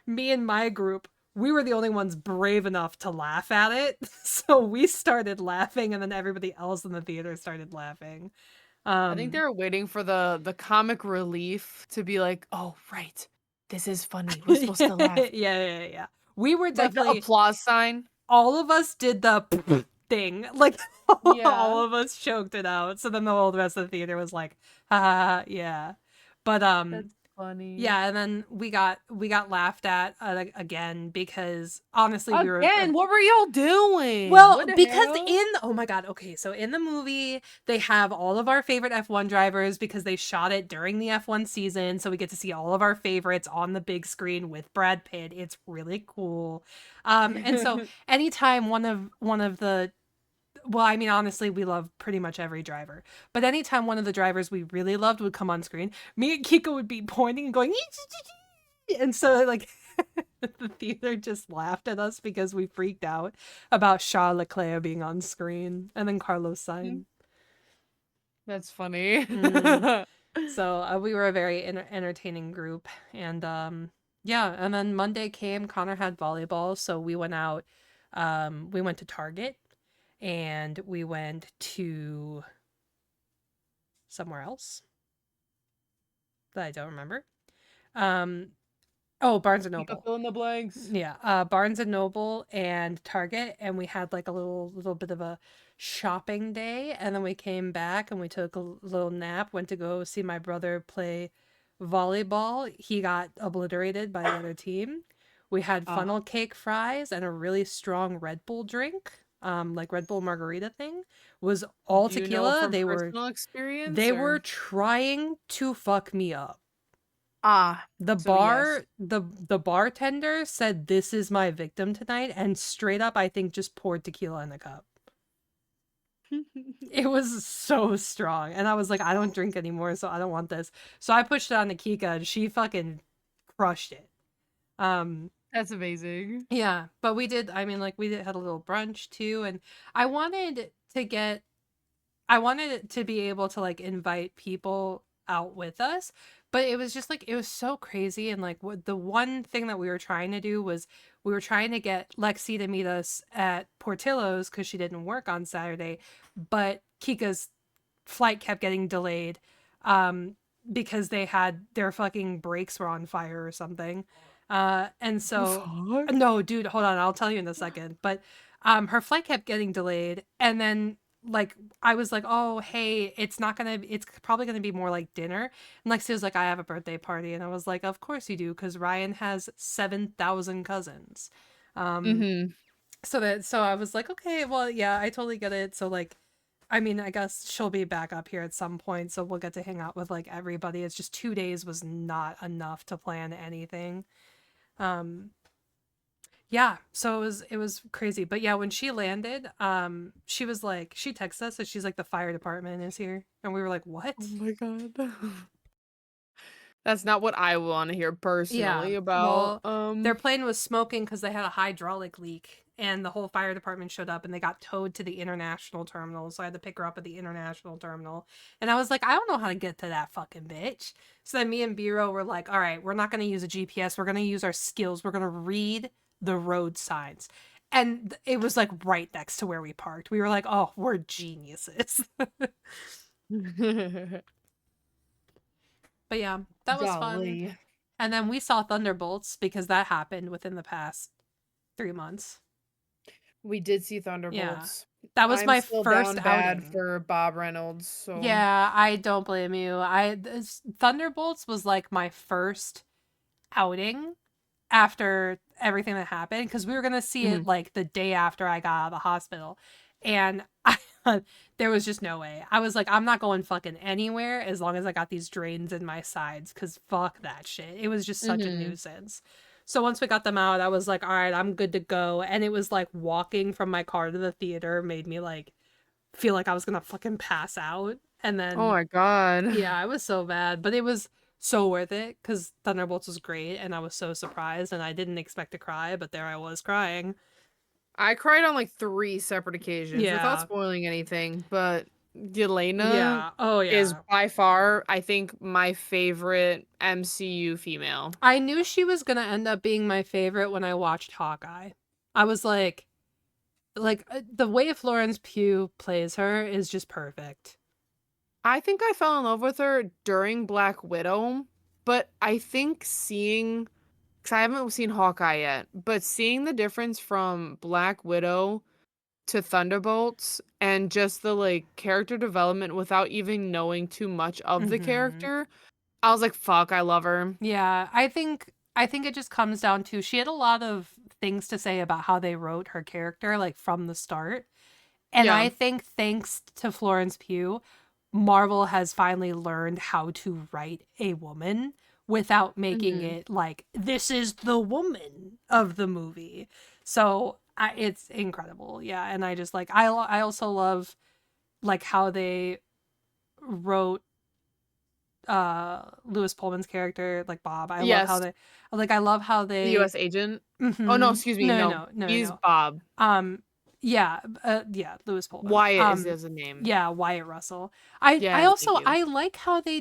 me and my group, we were the only ones brave enough to laugh at it. So we started laughing, and then everybody else in the theater started laughing. I think Um they were waiting for the comic relief to be like, "Oh, right. This is funny. We're supposed to laugh." yeah. We were Like the definitely, applause sign. all of us did the thing. Like Yeah, all of us choked it out. So then the whole rest of the theater was like, yeah. But that's funny. yeah, and then we got laughed at again because honestly we were Again, what were y'all doing? well, What the because hell? in oh my god, okay, so in the movie they have all of our favorite F1 drivers because they shot it during the F1 season, so we get to see all of our favorites on the big screen with Brad Pitt. It's really cool. And so anytime one of the, well, I mean, honestly, we love pretty much every driver. But anytime one of the drivers we really loved would come on screen, me and Kiko would be pointing and going, and so like the theater just laughed at us because we freaked out about Charles Leclerc being on screen, and then Carlos Sainz. That's funny. Mm. So we were a very entertaining group, and yeah. And then Monday came. Connor had volleyball, so we went out. We went to Target, and we went to somewhere else that I don't remember. Um, oh, Barnes and You can Noble. fill in the blanks. Yeah, Barnes and Noble and Target, and we had like a little bit of a shopping day, and then we came back and we took a little nap. Went to go see my brother play volleyball. He got obliterated by the other team. We had Ah, funnel cake fries and a really strong Red Bull drink, like Red Bull margarita thing. Was all do you know tequila. from personal experience They were or? trying to fuck me up. Ah, The so yes. bar the bartender said, "This is my victim tonight," and straight up I think just poured tequila in the cup. It was so strong. And I was like, I don't drink anymore, so I don't want this. So I pushed it on to Kika and she fucking crushed it. Um That's amazing. yeah, but we did, I mean, like we did had a little brunch too, and I wanted to get I wanted it to be able to like invite people out with us, but it was just like it was so crazy. And like what the one thing that we were trying to do was we were trying to get Lexi to meet us at Portillo's because she didn't work on Saturday, but Kika's flight kept getting delayed um because they had their fucking brakes were on fire or something. And The so fuck? no, dude, hold on, I'll tell you in a second. But her flight kept getting delayed, and then like I was like, "Oh, hey, it's probably gonna be more like dinner." And Lexi was like, "I have a birthday party," and I was like, "Of course you do, because Ryan has 7,000 cousins." Um, Mhm. so I was like, "Okay, well, yeah, I totally get it." So like, I mean, I guess she'll be back up here at some point, so we'll get to hang out with like everybody. It's just 2 days was not enough to plan anything. Um, yeah, so it was crazy. But yeah, when she landed, she was like, she texted us and she's like, the fire department is here. And we were like, Oh what? my god. That's not what I wanna hear Yeah. personally about, Well, their plane was smoking because they had a hydraulic leak, and the whole fire department showed up and they got towed to the international terminal. So I had to pick her up at the international terminal. And I was like, I don't know how to get to that fucking bitch. So then me and Biro were like, all right, we're not going to use a GPS. We're going to use our skills. We're going to read the road signs. And it was like right next to where we parked. We were like, oh, we're geniuses. But yeah, that was fun. Golly. And then we saw Thunderbolts because that happened within the past 3 months. We did see Yeah. Thunderbolts. That was I'm my still first down bad outing. for Bob Reynolds, so Yeah, I don't blame you. Thunderbolts was like my first outing after everything that happened because we were gonna see it Mhm. like the day after I got out of the hospital, and there was just no way. I was like, I'm not going fucking anywhere as long as I got these drains in my sides because fuck that shit. It was just such a Mhm. nuisance. So once we got them out, I was like, all right, I'm good to go. And it was like walking from my car to the theater made me like feel like I was gonna fucking pass out. And Oh then, my god. yeah, it was so bad, but it was so worth it because Thunderbolts was great and I was so surprised and I didn't expect to cry, but there I was crying. I cried on like 3 separate occasions without Yeah. spoiling anything, but Yelena Yeah. Oh, is yeah. by far, I think, my favorite MCU female. I knew she was gonna end up being my favorite when I watched Hawkeye. I was like the way Florence Pugh plays her is just perfect. I think I fell in love with her during Black Widow, but I think seeing, because I haven't seen Hawkeye yet, but seeing the difference from Black Widow to Thunderbolts and just the like character development without even knowing too much of the Mm-hmm. character, I was like, fuck, I love her. Yeah, I think it just comes down to she had a lot of things to say about how they wrote her character like from the start. And Yeah. I think thanks to Florence Pugh, Marvel has finally learned how to write a woman without making Hmm. it like this is the woman of the movie. So it's incredible, yeah. And I just like I also love like how they wrote Lewis Pullman's character like Bob. I love how Yes, I love how the they US agent. Oh no, mm-hmm. excuse me, No, no. no, no, no, He's no. Bob. Um, yeah, yeah, Lewis Pullman. Wyatt is his name. Yeah, Wyatt Russell. I Yes, also thank you. I like how they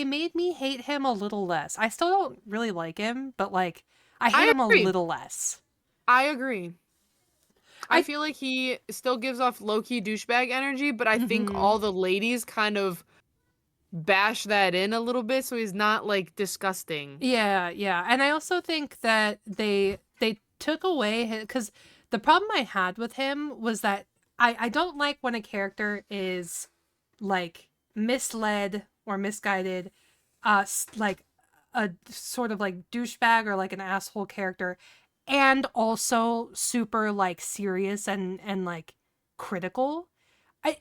made me hate him a little less. I still don't really like him, but like I hate I him a agree. little less. I agree. I I feel like he still gives off low-key douchebag energy, but I think mhm. all the ladies kind of bash that in a little bit so he's not like disgusting. Yeah, yeah. And I also think that they took away his cuz the problem I had with him was that I don't like when a character is like misled or misguided like a sort of like douchebag or like an asshole character and also super like serious and like critical.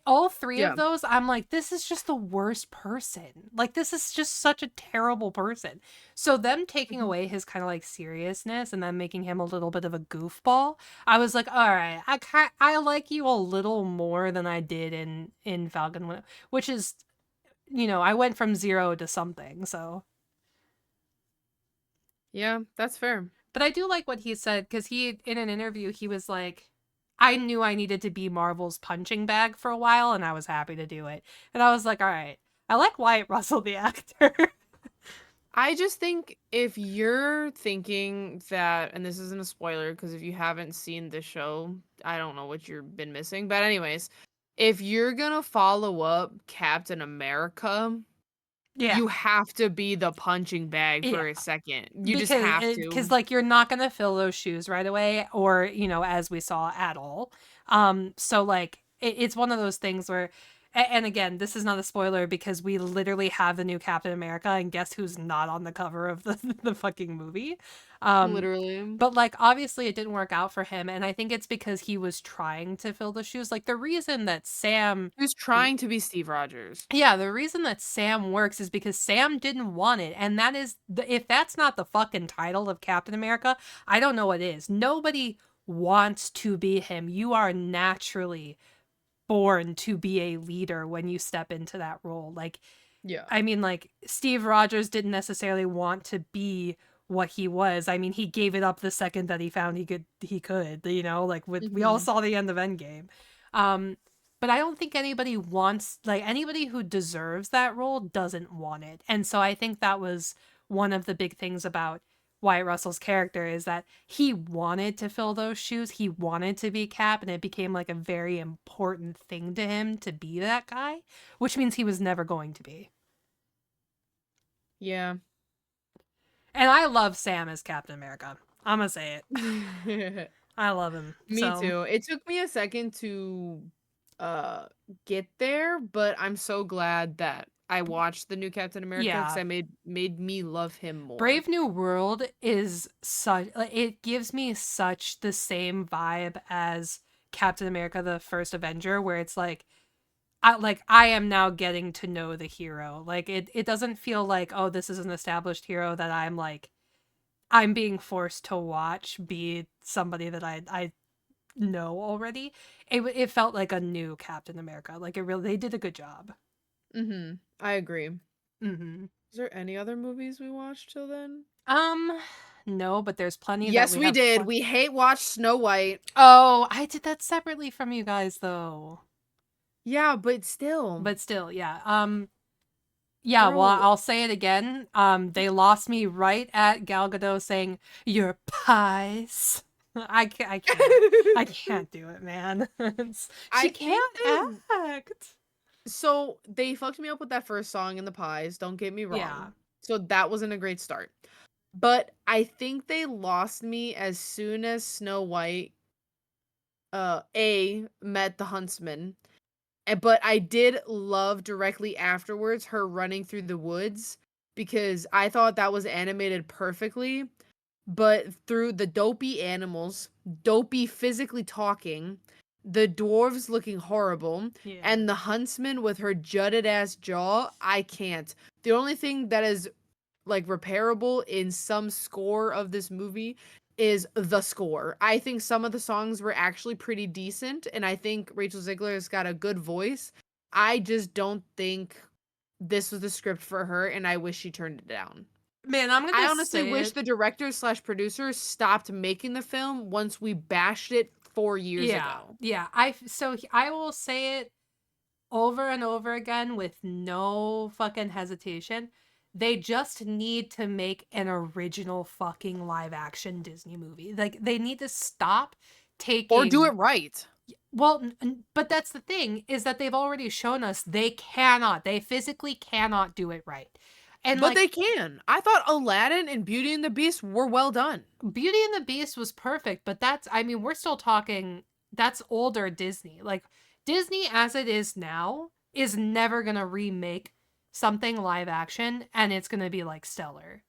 All three of Yeah. those I'm like this is just the worst person. Like this is just such a terrible person. So them taking Mhm. away his kind of like seriousness and then making him a little bit of a goofball, I was like, all right, I like you a little more than I did in which is I went from 0 to something. So, Yeah, that's fair. but I do like what he said because he in an interview he was like, I knew I needed to be Marvel's punching bag for a while, and I was happy to do it. And I was like, all right, I like Wyatt Russell the actor. I just think if you're thinking that, and this isn't a spoiler because if you haven't seen the show, I don't know what you've been missing. But anyways, if you're gonna follow up Captain America, Yeah, you have to be the punching bag yeah. for a second. You just because have because to. like you're not gonna fill those shoes right away or as we saw at all. So like it's one of those things where and again this is not a spoiler because we literally have the new Captain America and guess who's not on the cover of the fucking movie. um Literally. but like obviously it didn't work out for him and I think it's because he was trying to fill the shoes. Like the reason that Sam Who's trying to be Steve Rogers. yeah, the reason that Sam works is because Sam didn't want it. And that is, if that's not the fucking title of Captain America, I don't know what is. Nobody wants to be him. You are naturally born to be a leader when you step into that role. Like, Yeah. I mean, like, Steve Rogers didn't necessarily want to be what he was. I mean, he gave it up the second that he found he could, like we all Hmm. saw the end of Endgame. Um, but I don't think anybody wants like anybody who deserves that role doesn't want it. And so I think that was one of the big things about Wyatt Russell's character is that he wanted to fill those shoes. He wanted to be Cap, and it became like a very important thing to him to be that guy, which means he was never going to be. Yeah. And I love Sam as Captain America. I'm gonna say it. Me I love him. So too. It took me a second to uh get there, but I'm so glad that I watched the new Captain America because yeah, I made me love him more. Brave New World is such. Like, it gives me such the same vibe as Captain America: The First Avenger, where it's I am now getting to know the hero. Like it doesn't feel like oh this is an established hero that I'm like I'm being forced to watch be somebody that I know already. It felt like a new Captain America. Like it really they did a good job. I agree. Mhm. Is there any other movies we watched till then? Um no, but there's plenty that Yes, we we have did. We hate watched Snow White. Oh, I did that separately from you guys though. Yeah, but still. But still, yeah. Yeah, well, Bro, I'll say it again. They lost me right at Gal Gadot saying, "Your pies." I can't do it, man. She I think can't they act. so they fucked me up with that first song in the pies, don't get me Yeah, wrong. So that wasn't a great start. But I think they lost me as soon as Snow White A met the huntsman. But I did love directly afterwards her running through the woods because I thought that was animated perfectly. But through the dopey animals, dopey physically talking, the dwarves looking horrible, yeah. and the huntsman with her jutted ass jaw, I can't. The only thing that is like repairable in some score of this movie is the score. I think some of the songs were actually pretty decent, and I think Rachel Zegler has got a good voice. I just don't think this was the script for her, and I wish she turned it down. Man, I'm I gonna honestly say wish it. the directors slash producers stopped making the film once we bashed it 4 years Yeah, ago. yeah. I will say it over and over again with no fucking hesitation. They just need to make an original fucking live action Disney movie. Like they need to stop Or do it taking right. well, but that's the thing is that they've already shown us they cannot. They physically cannot do it right. And But like they can. I thought Aladdin and Beauty and the Beast were well done. Beauty and the Beast was perfect, but that's I mean, we're still talking that's older Disney. Like Disney as it is now is never going to remake something live action and it's going to be like stellar.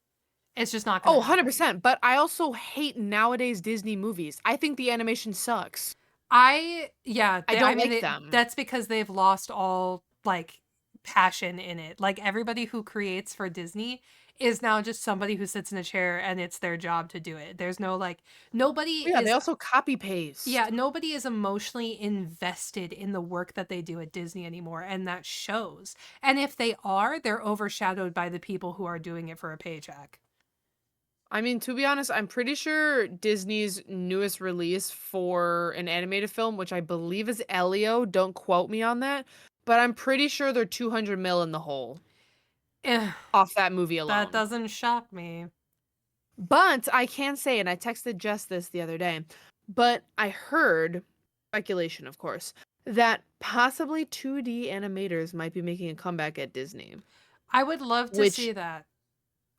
It's just not going Oh, to happen. 100%. But I also hate nowadays Disney movies. I think the animation sucks. I I don't mean like them. that's because they've lost all like passion in it. Like everybody who creates for Disney is now just somebody who sits in a chair and it's their job to do it. There's no like nobody Yeah, they is also copy paste. yeah, nobody is emotionally invested in the work that they do at Disney anymore, and that shows. And if they are, they're overshadowed by the people who are doing it for a paycheck. I mean, to be honest, I'm pretty sure Disney's newest release for an animated film, which I believe is Elio, don't quote me on that, but I'm pretty sure they're 200 mil in the hole Eh, off that movie that alone. doesn't shock me. But I can say, and I texted Jess this the other day, but I heard, speculation of course, that possibly 2D animators might be making a comeback at Disney, I would love to which see that.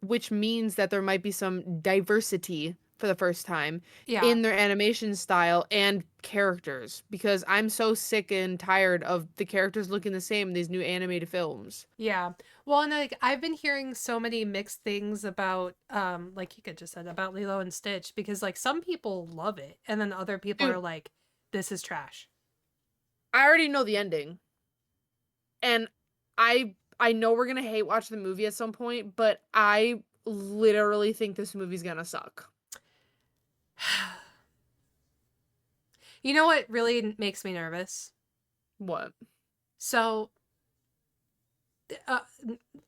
which means that there might be some diversity for the first time Yeah. in their animation style and characters because I'm so sick and tired of the characters looking the same in these new animated films. Yeah. Well, and like I've been hearing so many mixed things about like you could just said about Lilo and Stitch because like some people love it and then other people are Dude, like this is trash. I already know the ending. And I know we're going to hate watch the movie at some point, but I literally think this movie's going to suck. You know what really makes me nervous? What? So uh,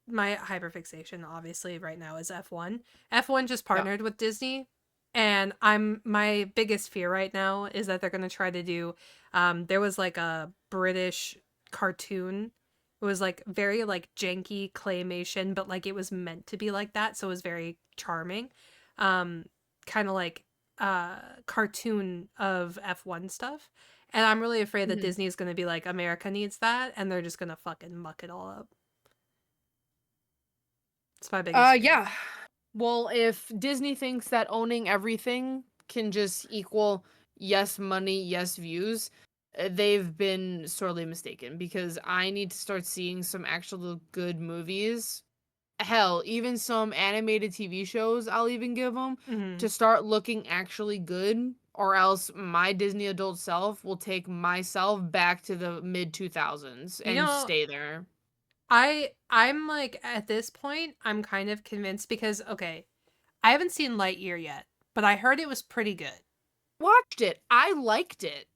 my hyperfixation obviously right now is F1. F1 just Yeah. partnered with Disney and I'm my biggest fear right now is that they're going to try to do there was like a British cartoon. It was like very like janky claymation but like it was meant to be like that so it was very charming. Um kind of like cartoon of F1 stuff. And I'm really afraid that Mhm. Disney is going to be like America needs that and they're just going to fucking muck it all up. It's my biggest fear. Yeah. Well, if Disney thinks that owning everything can just equal yes money, yes views, they've been sorely mistaken because I need to start seeing some actual good movies. Hell, even some animated TV shows, I'll even give them Hmm. to start looking actually good, or else my Disney adult self will take myself back to the mid 2000s You and know, stay there. I'm like at this point, I'm kind of convinced because okay, I haven't seen Lightyear yet, but I heard it was pretty good. Watched it. I liked it.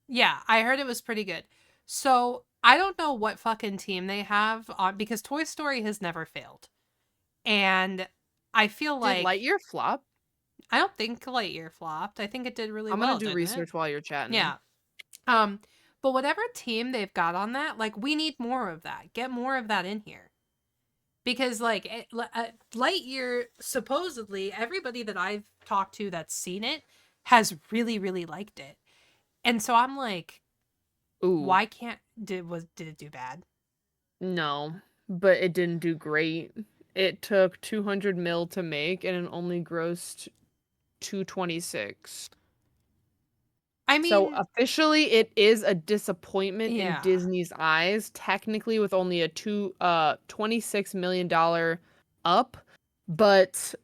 Yeah, I heard it was pretty good. So I don't know what fucking team they have on because Toy Story has never failed. And I feel Did like Lightyear flop? I don't think Lightyear flopped. I think it did really I'm gonna well, do didn't it? research while you're chatting. Yeah. Um, but whatever team they've got on that, like we need more of that. Get more of that in here. Because like Lightyear, supposedly everybody that I've talked to that's seen it has really really liked it. And so I'm like, Ooh, why can't did it do bad? no, but it didn't do great. It took 200 mil to make and it only grossed 226. I So mean, officially it is a disappointment in yeah. Disney's eyes, technically with only a $26 million up, but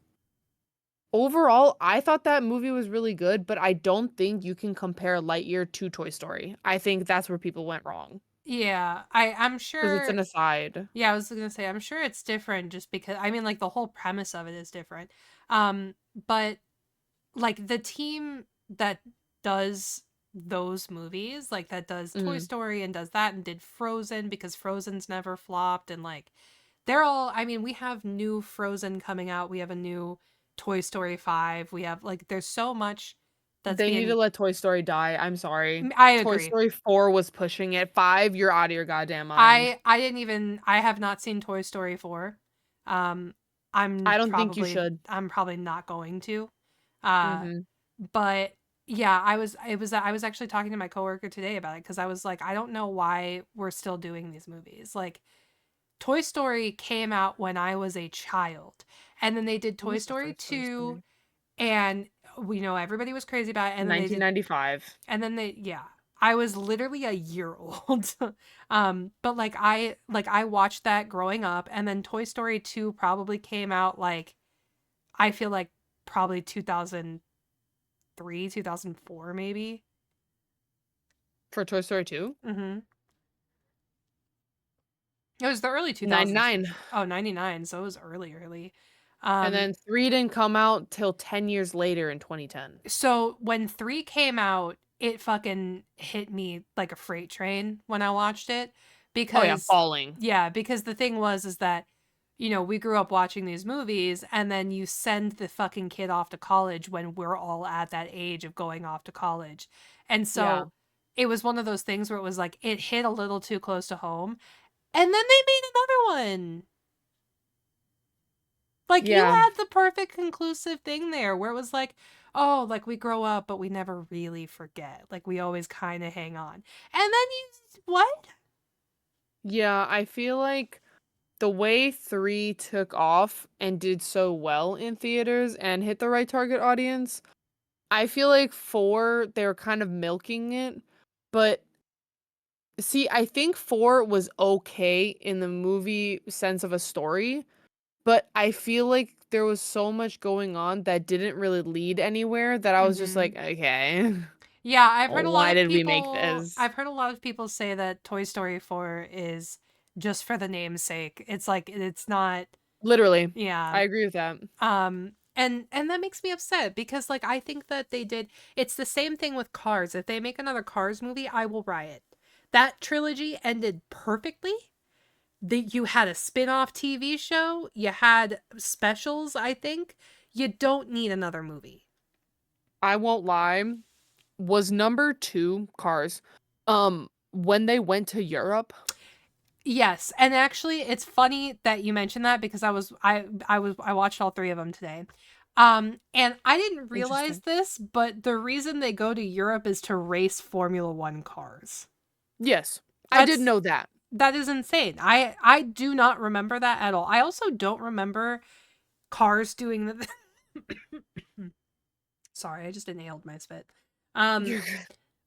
overall I thought that movie was really good, but I don't think you can compare Lightyear to Toy Story. I think that's where people went wrong Yeah. I'm because it's sure. an aside. Yeah, I was gonna say I'm sure it's different just because I mean like the whole premise of it is different. But like the team that does those movies, like that does Toy Mhm. Story and does that and did Frozen because Frozen's never flopped and like they're all I mean, we have new Frozen coming out. We have a new Toy Story 5. We have like there's so much that's They need to being let Toy Story die. I'm sorry. I Toy agree. Story 4 was pushing it. 5, you're out of your goddamn mind. I didn't even I have not seen Toy Story 4. Um I don't think you should. I'm probably not going to. Uh Mhm. but yeah, I was actually talking to my coworker today about it cuz I was like I don't know why we're still doing these movies. Like Toy Story came out when I was a child. And then they did What Toy was the Story first Toy 2 Story? and we know everybody was crazy about it and then they did 1995. and then they yeah, I was literally a year old. But like I watched that growing up and then Toy Story 2 probably came out like I feel like probably 2003, 2004 maybe. For Toy Story 2? Mhm. It was the early 2000s for 99. sure. Oh, 99, so it was early early. And Um then 3 didn't come out till 10 years later in 2010. so when 3 came out, it fucking hit me like a freight train when I watched it Oh yeah, because bawling. yeah, because the thing was is that you know, we grew up watching these movies and then you send the fucking kid off to college when we're all at that age of going off to college. And Yeah. so it was one of those things where it was like it hit a little too close to home. And then they made another one. Like you Yeah. had the perfect conclusive thing there where it was like, oh, like we grow up, but we never really forget. Like we always kind of hang on. And then you, what? Yeah, I feel like the way 3 took off and did so well in theaters and hit the right target audience, I feel like 4, they were kind of milking it. But see, I think 4 was okay in the movie sense of a story, but I feel like there was so much going on that didn't really lead anywhere that I was just Mm-hmm. like, okay, Yeah, I've heard a lot why of did we make people. this? I've heard a lot of people say that Toy Story 4 is just for the name's sake. It's like it's not. Literally, Yeah. I agree with that. And that makes me upset because like I think that they did. It's the same thing with Cars. If they make another Cars movie, I will riot. That trilogy ended perfectly. You had a spin-off TV show, you had specials, I think. You don't need another movie. I won't lie. Was number 2 Cars, when they went to Europe? Yes, and actually it's funny that you mentioned that because I watched all 3 of them today. And I didn't realize Interesting. this, but the reason they go to Europe is to race Formula 1 cars. Yes, I did That's know that. that is insane. I do not remember that at all. I also don't remember cars doing the Sorry, I just inhaled my spit. Um You're good.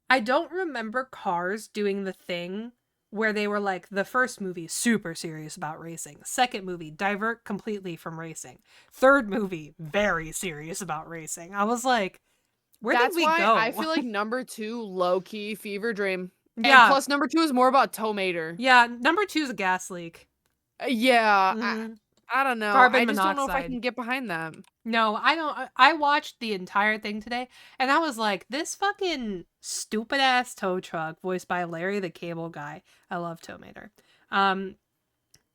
I don't remember Cars doing the thing where they were like the first movie super serious about racing, second movie divert completely from racing, third movie very serious about racing. I was like, where did That's we why I go? feel like number 2 low key fever dream, and Yeah, plus number 2 is more about Tow Mater. yeah. Number two is a gas leak. Yeah, Hmm. I don't know. I Carbon just don't know if I monoxide. can get behind that. No, I don't. I watched the entire thing today, and I was like, this fucking stupid ass tow truck, voiced by Larry the Cable Guy. I love Tow Mater. Um,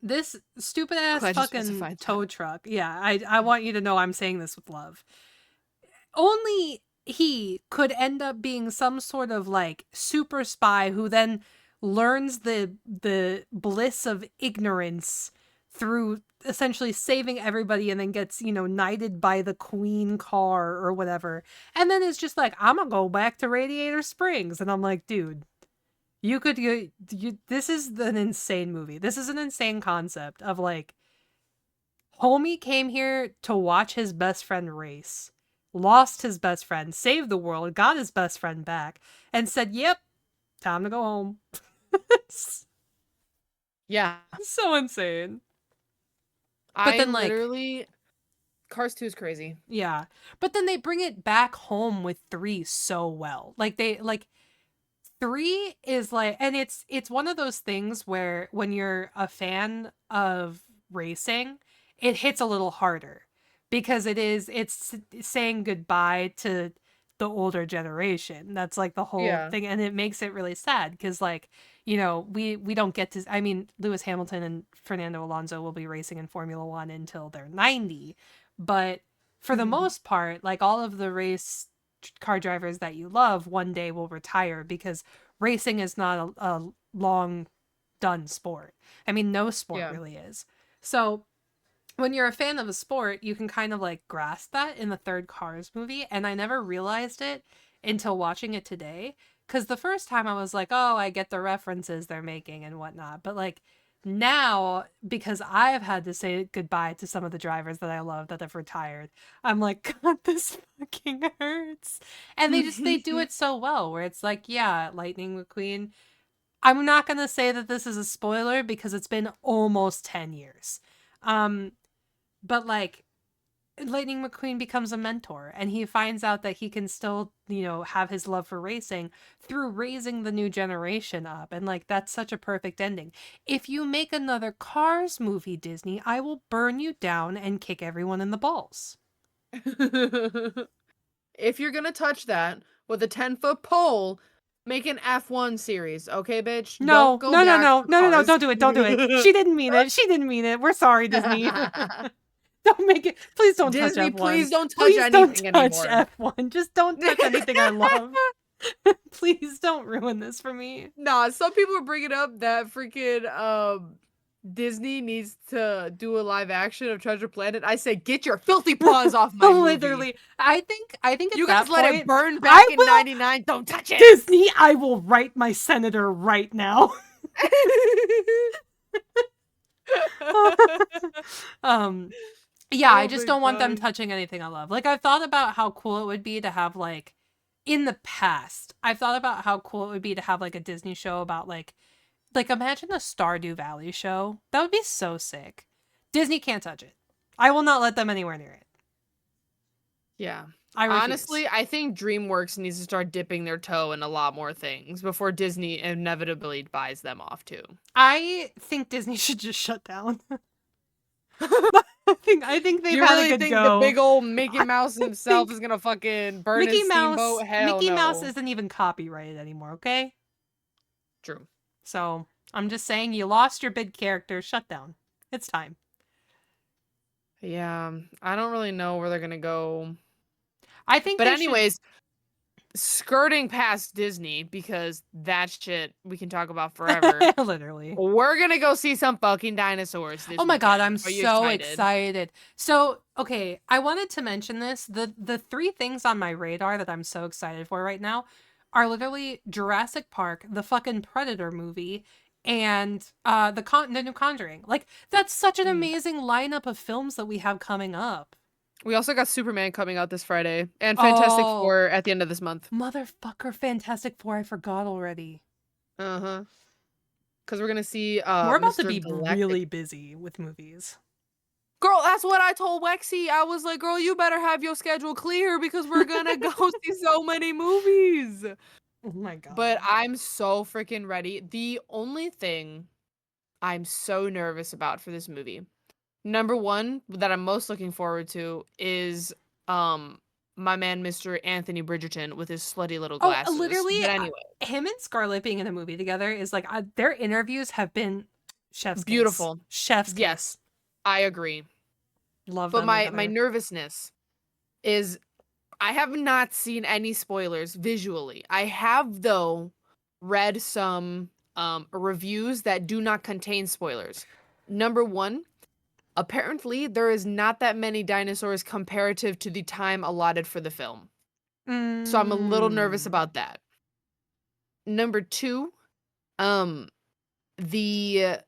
this stupid ass Glad you fucking specified tow that. truck. Yeah, I want you to know I'm saying this with love. Only he could end up being some sort of like super spy who then learns the bliss of ignorance through essentially saving everybody and then gets, knighted by the queen car or whatever. And then it's just like, I'm gonna go back to Radiator Springs. And I'm like, dude, this is an insane movie. This is an insane concept of like, homie came here to watch his best friend race, lost his best friend, saved the world, got his best friend back, and said, yep, time to go home. Yeah. So insane. But I then, like, literally Cars 2 is crazy. yeah. But then they bring it back home with 3 so well. Like 3 is like, and it's one of those things where when you're a fan of racing, it hits a little harder because it's saying goodbye to the older generation. That's like the whole Yeah. thing, and it makes it really sad because like, we don't get to, I mean, Lewis Hamilton and Fernando Alonso will be racing in Formula 1 until they're 90, but for the most part, like all of the race car drivers that you love one day will retire because racing is not a long done sport. I mean, no sport Yeah. really is. So when you're a fan of a sport, you can kind of like grasp that in the third Cars movie. And I never realized it until watching it today. Because the first time I was like, oh, I get the references they're making and whatnot. But like now, because I've had to say goodbye to some of the drivers that I love that have retired, I'm like, God, this fucking hurts. And they do it so well where it's like, yeah, Lightning McQueen. I'm not going to say that this is a spoiler because it's been almost 10 years. Um, but like Lightning McQueen becomes a mentor and he finds out that he can still, have his love for racing through raising the new generation up. And like, that's such a perfect ending. If you make another Cars movie, Disney, I will burn you down and kick everyone in the balls. If you're gonna touch that with a 10-foot pole, make an F1 series, okay, bitch? Don't No, go no, no, back no, to no, no, no, Cars. don't do it. Don't do it. She didn't mean it. She didn't mean it. We're sorry, Disney. Don't make it. Please don't touch Disney, F1. please don't touch Please don't anything touch anymore. F1. Just don't touch anything I love. Please don't ruin this for me. Nah, some people are bringing up that freaking Disney needs to do a live action of Treasure Planet. I say, get your filthy paws off my movie. Literally. I think at You guys that let it point, burn back I in will '99. Don't touch it. Disney, I will write my senator right now. um yeah, I Oh just my don't want them god. touching anything I love. Like I've thought about how cool it would be to have like in the past. I've thought about how cool it would be to have like a Disney show about like imagine a Stardew Valley show. That would be so sick. Disney can't touch it. I will not let them anywhere near it. Yeah. I refuse. Honestly, I think DreamWorks needs to start dipping their toe in a lot more things before Disney inevitably buys them off too. I think Disney should just shut down. I think they've You had a really good think the go. big old Mickey Mouse I himself think is gonna fucking burn Mickey his Mouse steamboat? Hell Mickey Mouse no. isn't even copyrighted anymore, okay? True. So I'm just saying you lost your big character. Shut down. It's time. Yeah, I don't really know where they're gonna go. I think But they should anyways, skirting past Disney because that shit we can talk about forever. literally. We're gonna go see some fucking dinosaurs this Oh my god, I'm weekend. Are you so excited? excited. So, okay, I wanted to mention this. The 3 things on my radar that I'm so excited for right now are literally Jurassic Park, the fucking Predator movie, and the new Conjuring. Like that's such an Mm. amazing lineup of films that we have coming up. We also got Superman coming out this Friday and Fantastic Oh, Four at the end of this month. motherfucker, Fantastic Four, I forgot already. Uh-huh. Because we're gonna see We're about to Mr. be Galactic. really busy with movies. Girl, that's what I told Wexy. I was like, girl, you better have your schedule clear because we're gonna go see so many movies. Oh my But god. I'm so freaking ready. The only thing I'm so nervous about for this movie. Number one that I'm most looking forward to is my man Mr. Anthony Bridgerton with his slutty little Oh, glasses. literally, But anyway, him and Scarlett being in a movie together is like their interviews have been chef's kiss. beautiful. Chef's Yes, kiss. I agree. Love But them my together. nervousness is I have not seen any spoilers visually. I have though read some reviews that do not contain spoilers. Number 1, apparently there is not that many dinosaurs comparative to the time allotted for the film. So I'm a little nervous Mm. about that. Number 2, um the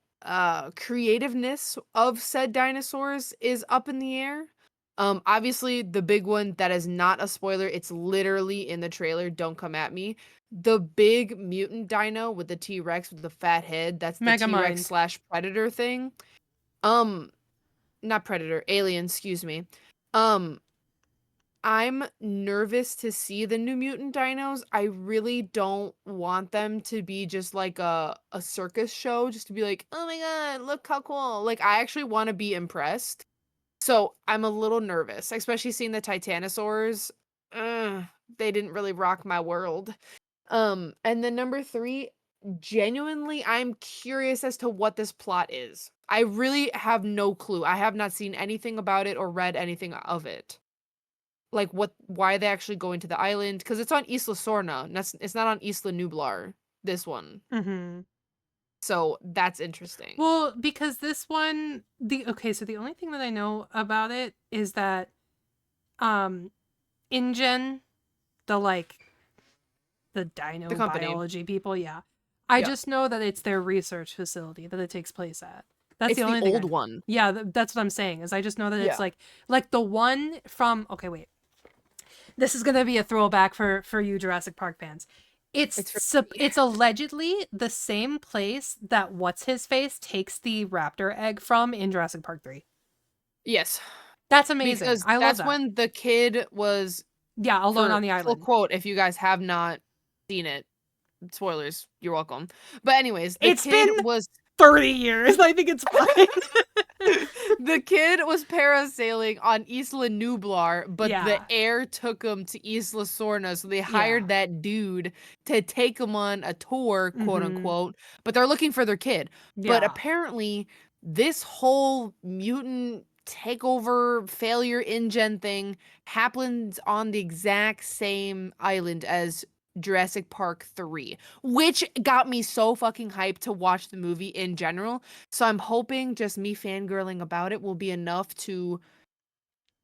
creativeness of said dinosaurs is up in the air. Obviously the big one that is not a spoiler, it's literally in the trailer, don't come at me. The big mutant dino with the T-Rex with the fat head, that's the T-Rex Megamind. slash predator thing. Um Not predator, alien, excuse me. Um I'm nervous to see the New Mutant dinos. I really don't want them to be just like a circus show, just to be like, "Oh my god, look how cool." Like I actually want to be impressed. So, I'm a little nervous, especially seeing the Titanosaurs. Ugh, they didn't really rock my world. And then number 3, genuinely I'm curious as to what this plot is. I really have no clue. I have not seen anything about it or read anything of it. Like, why are they actually going to the island? Because it's on Isla Sorna, and it's not on Isla Nublar, this one. Mm-hmm. So, that's interesting. Well, because this one, so the only thing that I know about it is that, InGen, the the The dino company. biology people, yeah. I Yeah. just know that it's their research facility that it takes place at. That's It's the the only thing old I. one. Yeah, that's what I'm saying. Is I just know that it's Yeah. like the one from. Okay, wait. This is gonna be a throwback for you Jurassic Park fans. It's for me. It's allegedly the same place that what's his face takes the raptor egg from in Jurassic Park 3. Yes. That's amazing. Because I love that's that. when the kid was Yeah, alone for on the full island. quote, if you guys have not seen it, spoilers, you're welcome. But anyways, the It's kid been was 30 years. I think it's fine. the kid was parasailing on Isla Nublar, but the Yeah. air took him to Isla Sorna, so they Yeah. hired that dude to take him on a tour, quote Mhm. unquote, but they're looking for their kid. But Yeah. apparently, this whole mutant takeover failure InGen thing happens on the exact same island as Jurassic Park 3, which got me so fucking hyped to watch the movie in general. So I'm hoping just me fangirling about it will be enough to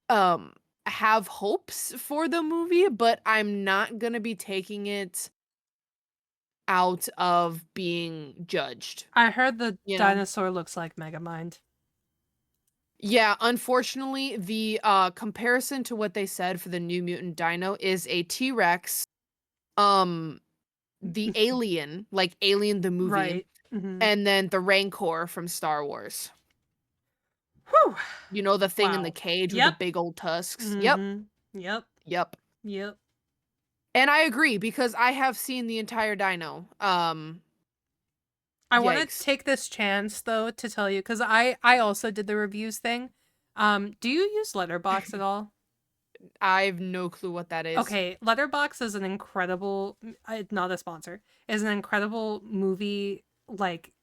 um have hopes for the movie, but I'm not going to be taking it out of being judged, I heard the you know? dinosaur looks like Megamind. Yeah, unfortunately, the comparison to what they said for the New Mutant Dino is a T-Rex, um the Alien, like Alien the movie, Right. Mhm. and then the Rancor from Star Wars. Whew. You know, the thing in the Wow. cage with the Yep. big old tusks? Yep. Mhm. Yep. Yep. Yep. And I agree because I have seen the entire dino. I want to Yikes. take this chance though to tell you cuz I also did the reviews thing. Do you use Letterbox at all? I've no clue what that is. Okay, Letterbox is an incredible not a sponsor. Is an incredible movie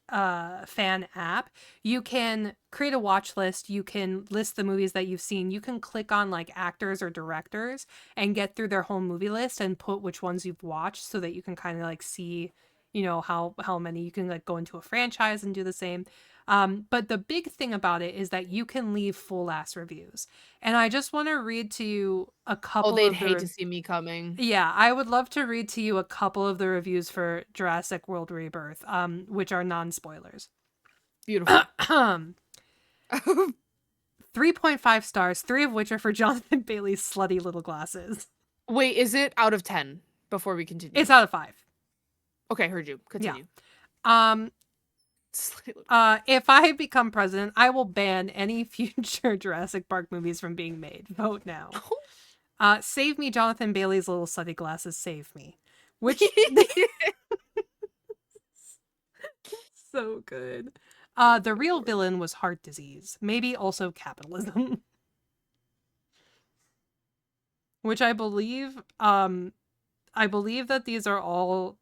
fan app. You can create a watch list, you can list the movies that you've seen. You can click on like actors or directors and get through their whole movie list and put which ones you've watched so that you can kind of like see, how many you can like go into a franchise and do the same. But the big thing about it is that you can leave full ass reviews. And I just want to read to you a Oh, couple they'd of hate to see me coming. yeah, I would love to read to you a couple of the reviews for Jurassic World Rebirth, which are non-spoilers. Beautiful. 3.5 stars, 3 of which are for Jonathan Bailey's slutty little glasses. Wait, is it out of 10 before we It's continue? out of 5. Okay, heard you. Yeah. Continue. Um if I become president, I will ban any future Jurassic Park movies from being made. Vote now. Save me, Jonathan Bailey's little slutty glasses, save me. Which so good. The real villain was heart disease, maybe also capitalism, which I believe that these are all,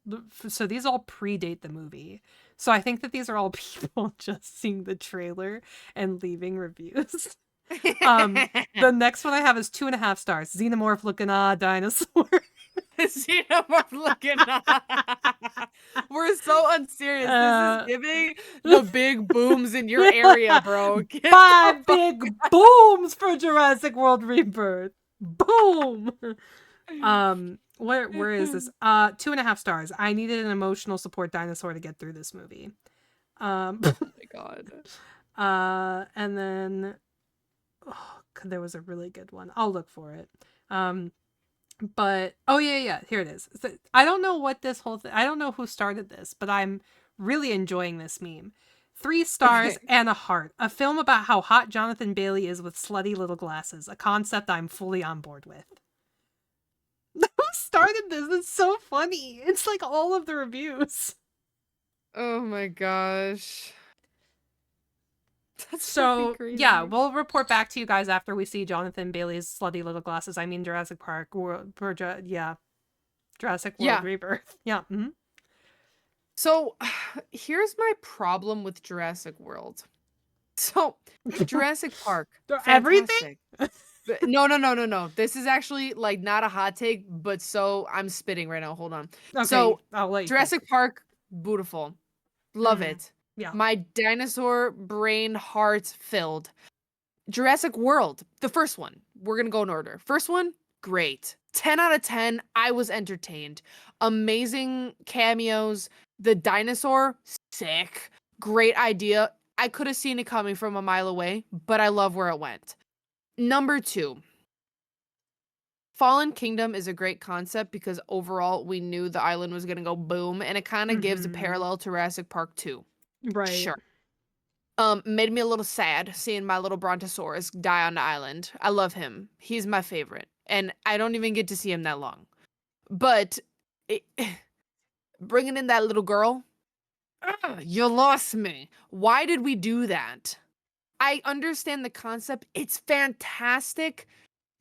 so these all predate the movie. So I think that these are all people just seeing the trailer and leaving reviews. The next one I have is 2.5 stars. Xenomorph looking dinosaur. Xenomorph looking. We're so unserious. This is Uh, giving the big booms in your area, bro. Get the 5 fuck. big booms for Jurassic World Rebirth. Boom. Where is this? 2.5 stars. I needed an emotional support dinosaur to get through this movie. Oh my god. And then there was a really good one. I'll look for it. But oh yeah, here it is. So, I don't know what this whole thing. I don't know who started this, but I'm really enjoying this meme. 3 stars Okay. and a heart. A film about how hot Jonathan Bailey is with slutty little glasses. A concept I'm fully on board with. Who started this? It's so funny. It's like all of the reviews. Oh my gosh. That's fucking So yeah, crazy. we'll report back to you guys after we see Jonathan Bailey's slutty little glasses. I mean Jurassic Park. Yeah, Jurassic World Yeah. Rebirth. Yeah. Mm-hmm. So here's my problem with Jurassic World. So Jurassic Park, Everything. fantastic. No. This is actually like not a hot take, but so I'm spitting right now. Hold on. Okay, So I'll let you keep Jurassic Park, beautiful. Love Mm-hmm. it. Yeah. My dinosaur brain heart filled. Jurassic World, the first one. We're going to go in order. First one, great. 10 out of 10. I was entertained. Amazing cameos. The dinosaur, sick. Great idea. I could have seen it coming from a mile away, but I love where it went. Number 2. Fallen Kingdom is a great concept because overall we knew the island was going to go boom, and it kind of gives a Mm-hmm. parallel to Jurassic Park 2. Right. Sure. Made me a little sad seeing my little brontosaurus die on the island. I love him. He's my favorite. And I don't even get to see him that long. But it, bringing in that little girl, you lost me. Why did we do that? I understand the concept. It's fantastic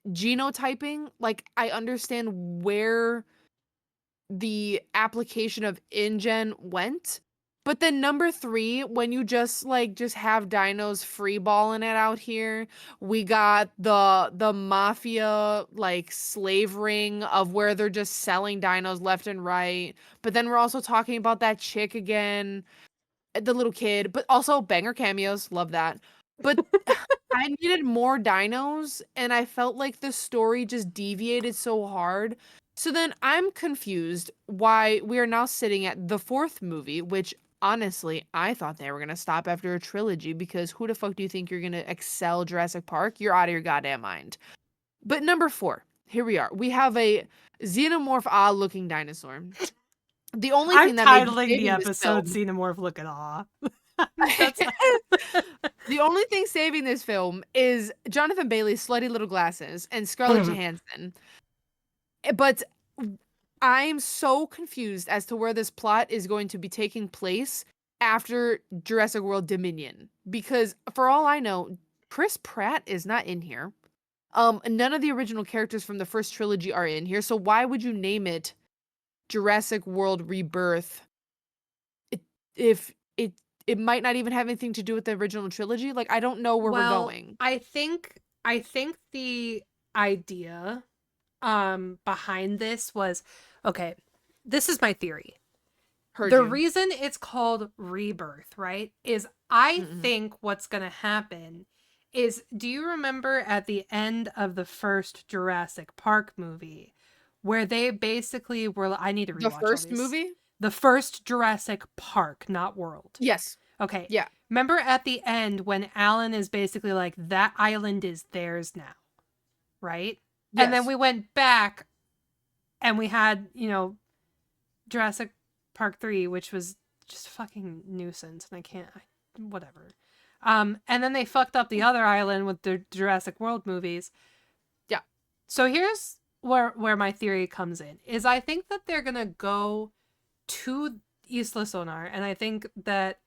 genotyping. Like, I understand where the application of InGen went. But then number 3, when you just have dinos free balling it out here, we got the mafia like slave ring of where they're just selling dinos left and right. But then we're also talking about that chick again, the little kid, but also banger cameos, love that. But I needed more dinos, and I felt like the story just deviated so hard. So then I'm confused why we are now sitting at the 4th movie, which honestly, I thought they were going to stop after a trilogy because who the fuck do you think you're going to excel Jurassic Park? You're out of your goddamn mind. But number 4, here we are. We have a xenomorph looking dinosaur. The only I'm thing that may be titling the saving this episode film "Xenomorph Looking Aw." That's the only thing saving this film is Jonathan Bailey's slutty little glasses and Scarlett Johansson. But I'm so confused as to where this plot is going to be taking place after Jurassic World Dominion. Because for all I know, Chris Pratt is not in here. None of the original characters from the first trilogy are in here. So why would you name it Jurassic World Rebirth if it might not even have anything to do with the original trilogy? Like, I don't know where we're well, going. I think the idea behind this was okay. This is my theory. Heard The you. reason it's called Rebirth, right, is I Mm-mm. think what's going to happen is, do you remember at the end of the first Jurassic Park movie where they basically were, I need to The rewatch all first these. movie? The first Jurassic Park, not World. Yes. Okay. Yeah. Remember at the end when Alan is basically like, that island is theirs now, right? And then Yes. we went back and we had, Jurassic Park 3, which was just fucking nuisance, and whatever. And then they fucked up the other island with the Jurassic World movies. Yeah. So here's where my theory comes in, is I think that they're gonna go to Isla Sonar, and I think that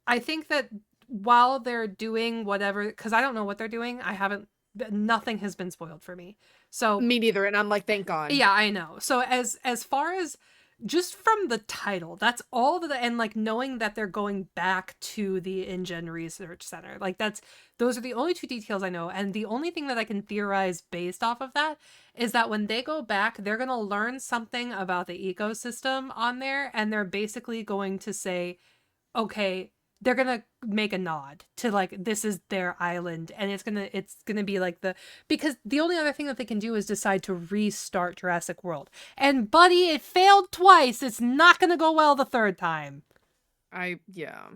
I think that while they're doing whatever, because I don't know what they're doing, nothing has been spoiled for me. So Me neither, and I'm like, thank God. yeah, I know. So as far as just from the title, that's all that, and like knowing that they're going back to the InGen Research Center, like those are the only two details I know, and the only thing that I can theorize based off of that is that when they go back, they're gonna learn something about the ecosystem on there, and they're basically going to say, okay, they're gonna make a nod to like this is their island, and it's gonna be like because the only other thing that they can do is decide to restart Jurassic World. And buddy, it failed twice. It's not gonna go well the third time. Yeah.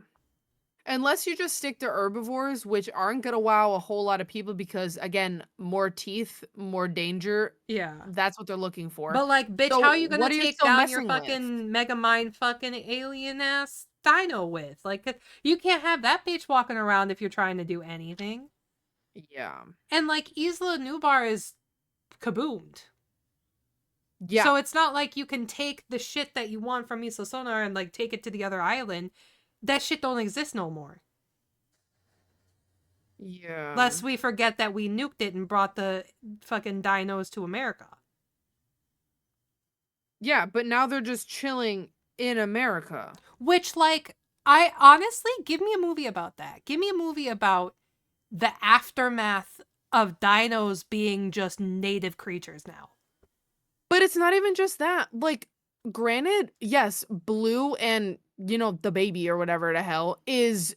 Unless you just stick to herbivores, which aren't gonna wow a whole lot of people because again, more teeth, more danger. Yeah. That's what they're looking for. But like, bitch, So how are you gonna what are you take still down your messing with? fucking mega mind fucking alien ass dino with? Like, you can't have that bitch walking around if you're trying to do anything. Yeah. And like, Isla Nubar is kaboomed. Yeah. So it's not like you can take the shit that you want from Isla Sonar and like take it to the other island. That shit don't exist no more. Yeah. Lest we forget that we nuked it and brought the fucking dinos to America. Yeah, but now they're just chilling in America. Which, like, I honestly, give me a movie about that. Give me a movie about the aftermath of dinos being just native creatures now. But it's not even just that. Like, granted, yes, Blue and, the baby or whatever the hell is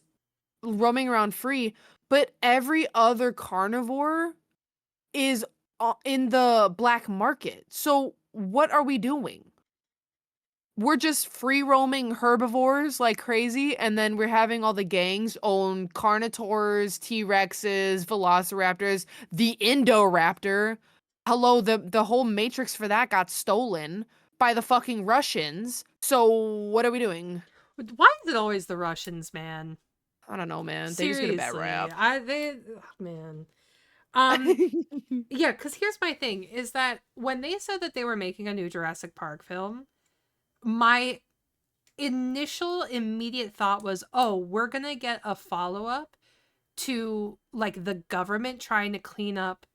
roaming around free, but every other carnivore is in the black market. So, what are we doing? We're just free roaming herbivores like crazy, and then we're having all the gangs own carnivores, T-Rexes, velociraptors, the Indoraptor. Hello, the whole matrix for that got stolen by the fucking Russians. So what are we doing? Why is it always the Russians, man? I don't know, man. They just get a bad Seriously, rap. man. Um, yeah, because here's my thing: is that when they said that they were making a new Jurassic Park film, my initial immediate thought was, oh, we're gonna get a follow up to like the government trying to clean up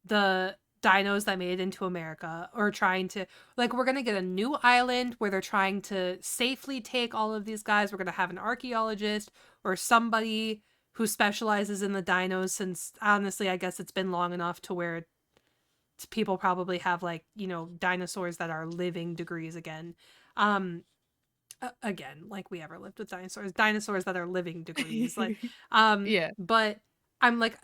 the dinos that made it into America, or trying to, like, we're gonna get a new island where they're trying to safely take all of these guys. We're gonna have an archaeologist or somebody who specializes in the dinos, since honestly I guess it's been long enough to where people probably have like, dinosaurs that are living degrees again. um Again, like we ever lived with dinosaurs that are living degrees, like, Yeah. but I'm like,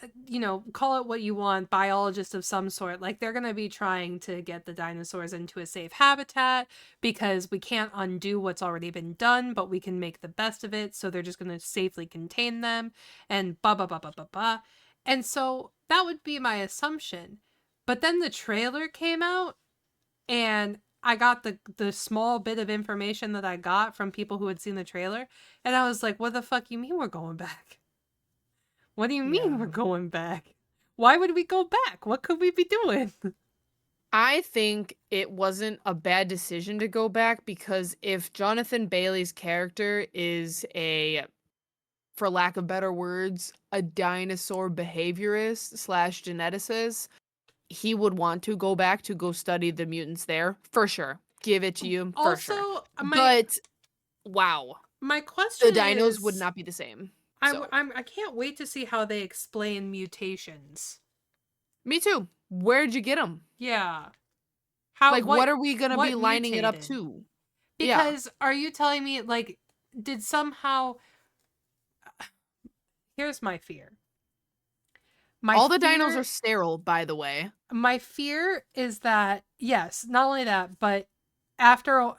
call it what you want, biologist of some sort, like they're gonna be trying to get the dinosaurs into a safe habitat because we can't undo what's already been done, but we can make the best of it, so they're just gonna safely contain them, and blah blah blah blah blah blah. And so that would be my assumption, but then the trailer came out, and I got the small bit of information that I got from people who had seen the trailer, and I was like, "What the fuck you mean we're going back? What do you mean Yeah. we're going back? Why would we go back? What could we be doing?" I think it wasn't a bad decision to go back because if Jonathan Bailey's character is for lack of better words, a dinosaur behaviorist slash geneticist, he would want to go back to go study the mutants there for sure. Give it to you for sure. Also, But wow, my the question dinos would is, not be the same. So, I can't wait to see how they explain mutations. me too. Where'd you get them? Yeah, how Like, what are we gonna be what lining it up mutated? to? Yeah. Because are you telling me, like, did somehow, here's my fear. My All the dinos are fear sterile, by the way. my fear is that, yes, not only that, but after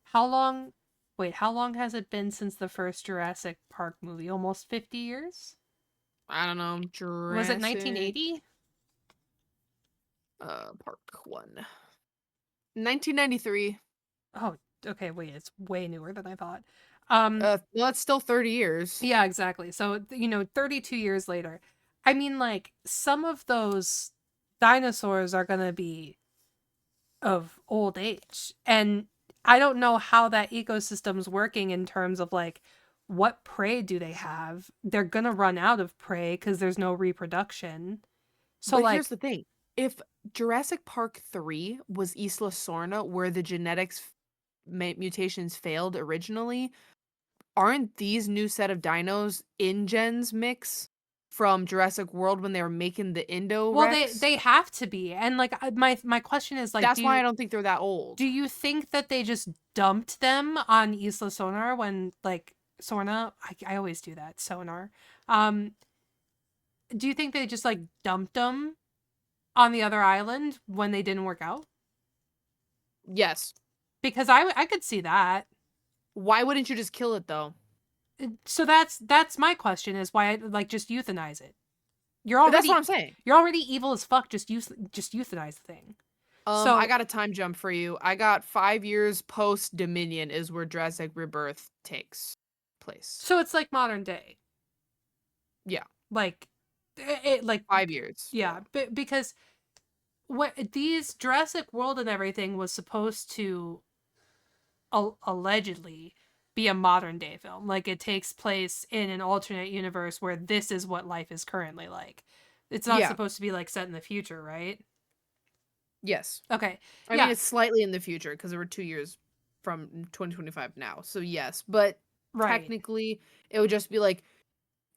how long, wait, how long has it been since the first Jurassic Park movie? Almost 50 years? I don't know. Was it Jurassic 1980? Park 1. 1993. Oh, okay, wait, it's way newer than I thought. Well, that's still 30 years. Yeah, exactly. So, 32 years later. I mean, like, some of those dinosaurs are gonna be of old age. And I don't know how that ecosystem's working in terms of like what prey do they have? They're gonna run out of prey because there's no reproduction. So But here's like, the thing. If Jurassic Park 3 was Isla Sorna, where the mutations failed originally, aren't these new set of dinos InGen's mix from Jurassic World when they were making the well, Indo-Rex? they have to be. And like, my question is like, That's why I don't think they're that old. do you think that they just dumped them on Isla Sonar when like Sorna? I always do that, Sonar. Um, do you think they just like dumped them on the other island when they didn't work out? Yes. Because I could see that. Why wouldn't you just kill it though? So that's my question is why like just euthanize it. That's what I'm saying. You're already evil as fuck. Just euthanize the thing. I So got a time jump for you. I got 5 years post Dominion is where Jurassic Rebirth takes place. so it's like modern day. Yeah, Like it like 5 years. yeah, because what these Jurassic World and everything was supposed to allegedly be a modern day film. Like it takes place in an alternate universe where this is what life is currently like. It's not Yeah. supposed to be like set in the future, right? Yes. Okay. I mean, Yeah. it's slightly in the future because there were 2 years from 2025 now. So yes, but Right. technically, it would just be like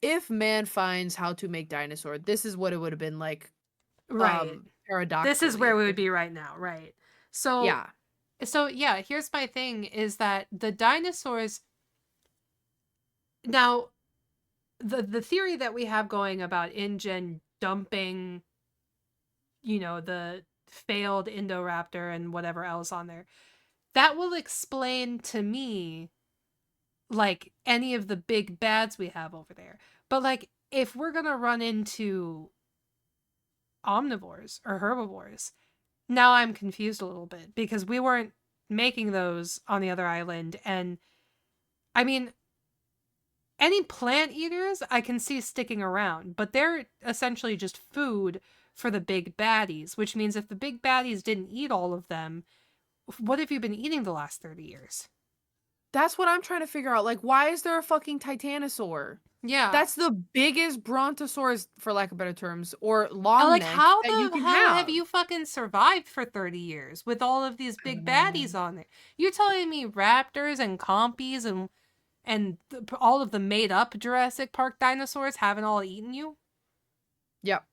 if man finds how to make dinosaur, this is what it would have been like. Right. This is Paradoxically, where we would be right now, right? So yeah, yeah, here's my thing is that the dinosaurs now the theory that we have going about InGen dumping, the failed Indoraptor and whatever else on there, that will explain to me like any of the big bads we have over there. But like if we're gonna run into omnivores or herbivores, now I'm confused a little bit because we weren't making those on the other island. And I mean, any plant eaters I can see sticking around, but they're essentially just food for the big baddies, which means if the big baddies didn't eat all of them, what have you been eating the last 30 years? that's what I'm trying to figure out. Like, why is there a fucking titanosaur? Yeah. That's the biggest brontosaurus, for lack of better terms, or long Like neck how that you the can hell have have. you fucking survived for 30 years with all of these I big don't know. baddies on there? You telling me raptors and compies and all of the made up Jurassic Park dinosaurs haven't all eaten you? Yep.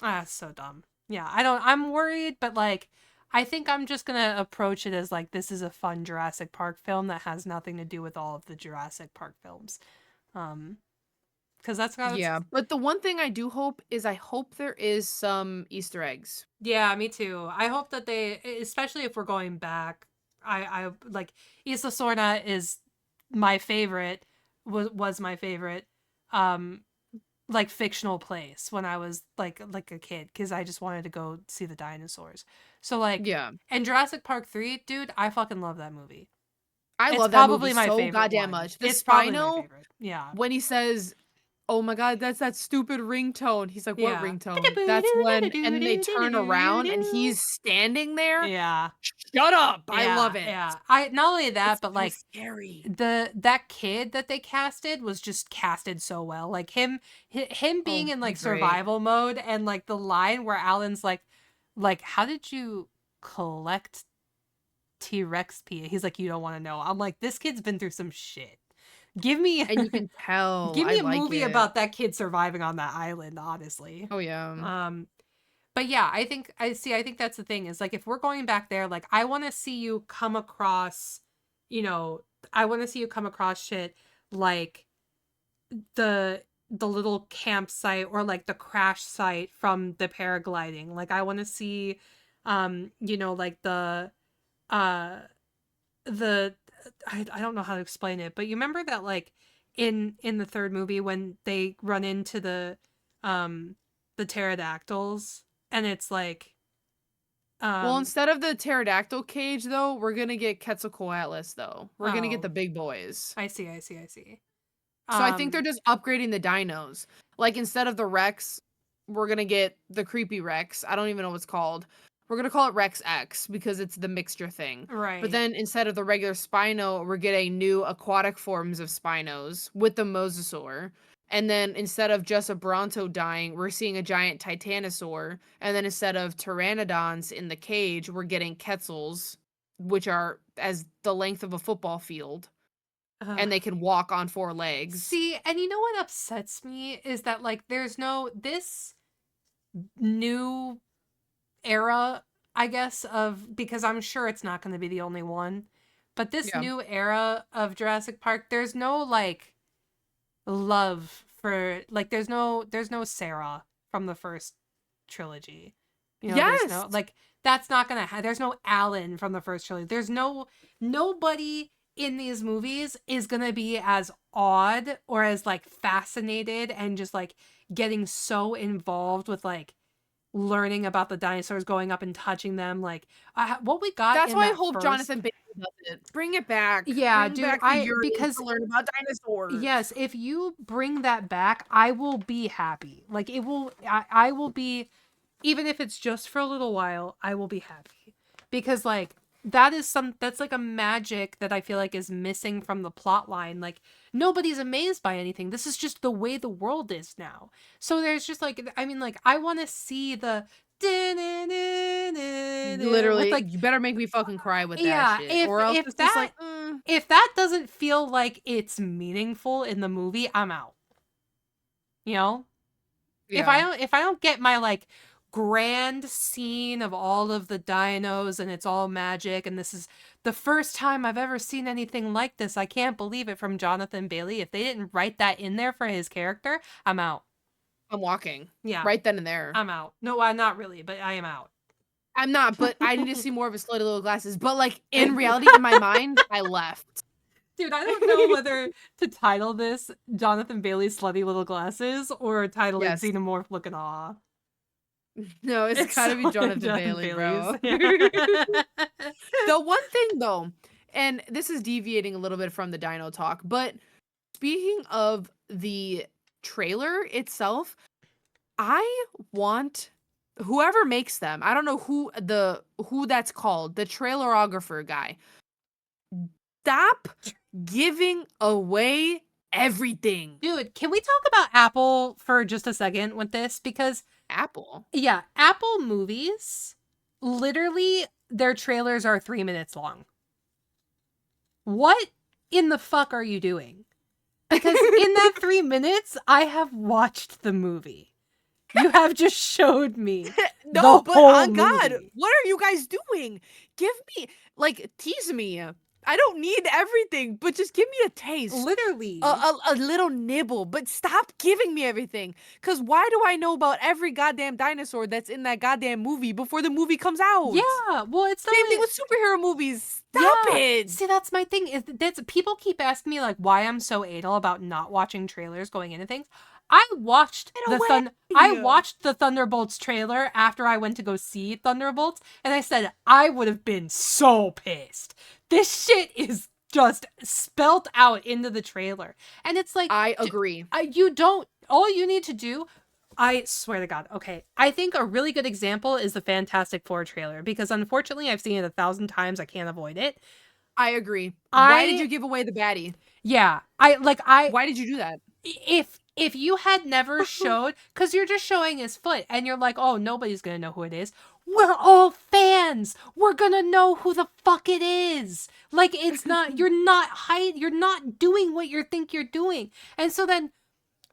Ah, it's so dumb. Yeah, I'm worried, but like I think I'm just gonna approach it as like this is a fun Jurassic Park film that has nothing to do with all of the Jurassic Park films. Um, because that's Yeah, but the one thing I do hope is I hope there is some Easter eggs. yeah, me too. I hope that especially if we're going back, I like Isla Sorna is my favorite, was my favorite, um, like fictional place when I was like a kid because I just wanted to go see the dinosaurs. So like, Yeah. and Jurassic Park 3, dude, I fucking love that movie. I It's love that movie probably my so favorite goddamn one. much. The It's probably my Spino, favorite. Yeah. when he says, "Oh my god, that's that stupid ringtone." He's like, "What Yeah. ringtone?" That's when and they turn around and he's standing there. Yeah. Shut up. I Yeah, love it. yeah. I not only It's that, but so like scary. that kid that they casted was just casted so well. Like him being Oh, in like he's great. survival mode and like the line where Alan's like how did you collect T-Rex pee? He's like you don't want to know. I'm like this kid's been through some shit. Give me And you can tell give I me a like movie it. about that kid surviving on that island, honestly. Oh yeah. Um but yeah, I think that's the thing is like if we're going back there, like I want to see you come across, you know, I want to see you come across shit like the little campsite or like the crash site from the paragliding. Like I want to see like uh the I don't know how to explain it, but you remember that like in the third movie when they run into um the pterodactyls and it's like Well, um instead of the pterodactyl cage, though, we're gonna get Quetzalcoatlus, though. We're gonna get oh the big boys. I see. So I think they're Um just upgrading the dinos. Like instead of the Rex, we're gonna get the creepy Rex. I don't even know what's called. we're gonna call it Rex X because it's the mixture thing. But Right. then instead of the regular Spino, we're getting new aquatic forms of Spinos with the Mosasaur. And then instead of just a Bronto dying, we're seeing a giant Titanosaur. And then instead of Pteranodons in the cage, we're getting Quetzals, which are as the length of a football field. Ugh. And they can walk on 4 legs. See, and you know what upsets me is that like there's no this new era, I guess, of because I'm sure it's not going to be the only one, but this Yeah. new era of Jurassic Park, there's no like love for like there's no Sarah from the first trilogy. You know, there's Yes. no like that's not gonna there's no Alan from the first trilogy. There's nobody in these movies is gonna be as odd or as like fascinated and just like getting so involved with like learning about the dinosaurs, going up and touching them. Like what we got That's in why I that hope first. Jonathan Bailey does it. Bring it back. Yeah, Bring dude, back the I yearning because to learn about dinosaurs. yes, if you bring that back, I will be happy. Like it will I will be even if it's just for a little while, I will be happy. Because like that's like a magic that I feel like is missing from the plot line. Like nobody's amazed by anything. This is just the way the world is now. So there's just like I mean like I want to see the with Literally, like you better make me fucking cry with that yeah, shit, or else it's just like, if that doesn't feel like it's meaningful in the movie, I'm out. You know? yeah. If I don't get my like grand scene of all of the dinos and it's all magic and this is the first time I've ever seen anything like this. I can't believe it from Jonathan Bailey. If they didn't write that in there for his character, I'm out. I'm walking Yeah, right then and there. I'm out. No, I'm not really, but I am out. I'm not, but I need to see more of his slutty little glasses. But like in reality, in my mind, I left. Dude, I don't know whether to title this Jonathan Bailey's Slutty Little Glasses or title it Yes. Xenomorph Looking Aw. No, it's gotta be Jonathan Bailey, bro. Bailey's. The one thing though, and this is deviating a little bit from the dino talk, but speaking of the trailer itself, I want whoever makes them, I don't know who that's called, the trailerographer guy. Stop giving away everything. Dude, can we talk about Apple for just a second with this? Because, Apple. yeah, Apple movies, literally, their trailers are 3 minutes long. What in the fuck are you doing? Because in that 3 minutes, I have watched the movie. You have just showed me. No, the but whole on God, movie. what are you guys doing? Give me, like, tease me. I don't need everything, but just give me a taste. Literally. A little nibble, but stop giving me everything. Because why do I know about every goddamn dinosaur that's in that goddamn movie before the movie comes out? Yeah, well, it's not Same thing like- with superhero movies. Stop it. See, that's my thing. Is that's people keep asking me like why I'm so anal about not watching trailers going into things. I watched I watched the Thunderbolts trailer after I went to go see Thunderbolts, and I said I would have been so pissed. This shit is just spelt out into the trailer, and it's like I agree. you don't. All you need to do. I swear to God. Okay. I think a really good example is the Fantastic Four trailer because unfortunately I've seen it 1,000 times. I can't avoid it. I agree. Why did you give away the baddie? Yeah. Why did you do that? If you had never showed, because you're just showing his foot and you're like, oh, nobody's going to know who it is. We're all fans. We're going to know who the fuck it is. Like, it's not, you're not doing what you think you're doing. And so then,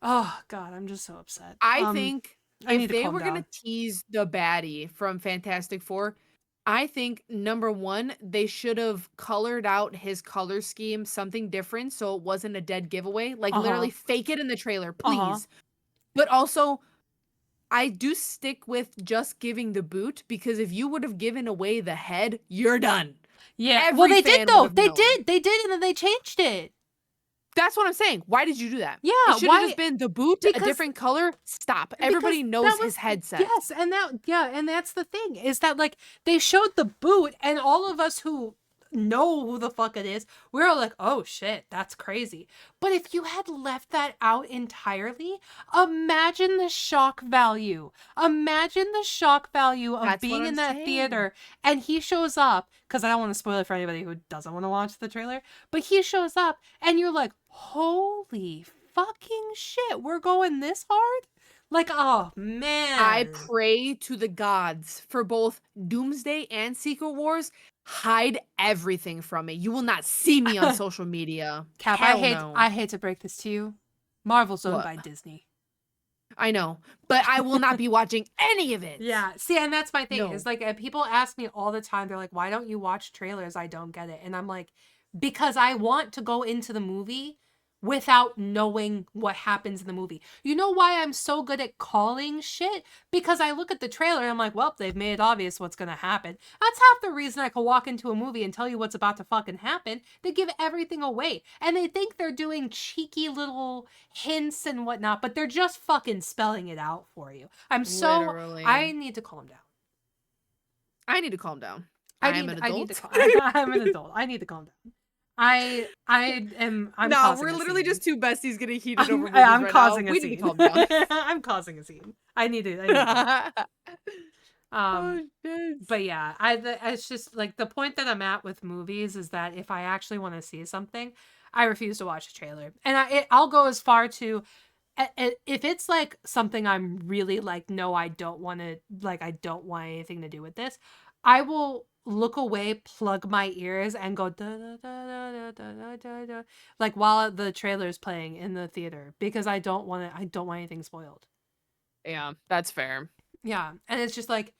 oh God, I'm just so upset. I think I need if to they calm were going down. to tease the baddie from Fantastic Four, I think number one, they should have colored out his color scheme something different so it wasn't a dead giveaway. Like literally fake it in the trailer, please. But also, I do stick with just giving the boot because if you would have given away the head, you're done. Yeah. Well, they did though. They known. did. They did, and then they changed it. That's what I'm saying. Why did you do that? Yeah, it should have just been the boot, a because- different color. Stop. Everybody Because knows that was- his headset. Yes, and that's the thing is that like they showed the boot, and all of us who know who the fuck it is. We were like, oh shit, that's crazy. But if you had left that out entirely, imagine the shock value. Imagine the shock value of That's what being in I'm that saying. theater and he shows up, because I don't want to spoil it for anybody who doesn't want to watch the trailer, but he shows up and you're like, holy fucking shit, we're going this hard? Like, oh I man. pray to the gods for both Doomsday and Secret Wars. Hide everything from me. You will not see me on social media. Cap, Hell no. I hate to break this to you. Marvel's owned What? by Disney. I know, but I will not be watching any of it. Yeah. See, and that's my thing. Is No. like people ask me all the time, they're like, why don't you watch trailers? I don't get it. And I'm like, because I want to go into the movie without knowing what happens in the movie. You know why I'm so good at calling shit? Because I look at the trailer and I'm like, well, they've made it obvious what's going to happen. That's half the reason I can walk into a movie and tell you what's about to fucking happen. They give everything away. And they think they're doing cheeky little hints and whatnot, but they're just fucking spelling it out for you. Literally. I need to calm down. I need to calm down. I am an I need to adult. calm. I'm an adult. I need to calm down. I'm No, causing we're a literally scene. just two besties getting heated over movies I'm right causing now. a We need to scene. calm down. I'm causing a scene. I need to. Oh Um, shit. but yeah, it's just like the point that I'm at with movies is that if I actually want to see something, I refuse to watch a trailer, and I'll go as far to if it's like something I'm really like, no, I don't want to, like, I don't want anything to do with this, I will look away, plug my ears, and go da da da da da da da da, like while the trailer is playing in the theater because I don't want anything spoiled. Yeah, that's fair. Yeah, and it's just like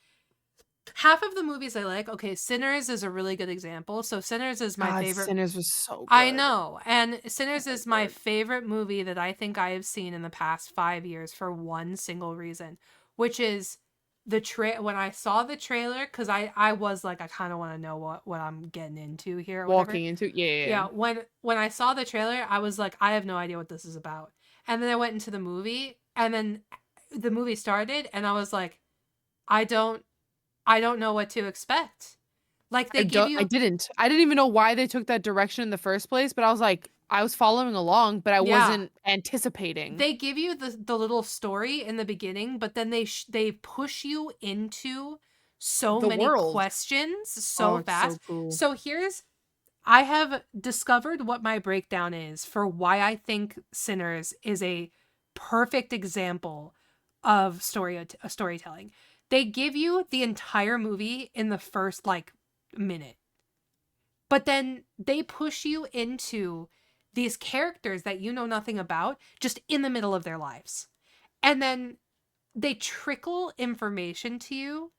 half of the movies I like. Okay, Sinners is a really good example. So Sinners is my God, favorite. Sinners was so I good. know. And Sinners So is my good. favorite movie that I think I have seen in the past 5 years for one single reason, which is when I saw the trailer, because I was like, I kind of want to know what I'm getting into here or whatever. Walking into yeah. Yeah, when I saw the trailer, I was like, I have no idea what this is about. And then I went into the movie, and then the movie started, and I was like, I don't I don't know what to expect. Like they give I you didn't. I didn't even know why they took that direction in the first place, but I was like, I was following along, but I yeah, wasn't anticipating they give you the little story in the beginning, but then they push you into so the many world. questions Oh, so it's so fast. cool. So here's I have discovered what my breakdown is for why I think Sinners is a perfect example of storytelling. They give you the entire movie in the first like minute. But then they push you into these characters that you know nothing about just in the middle of their lives. And then they trickle information to you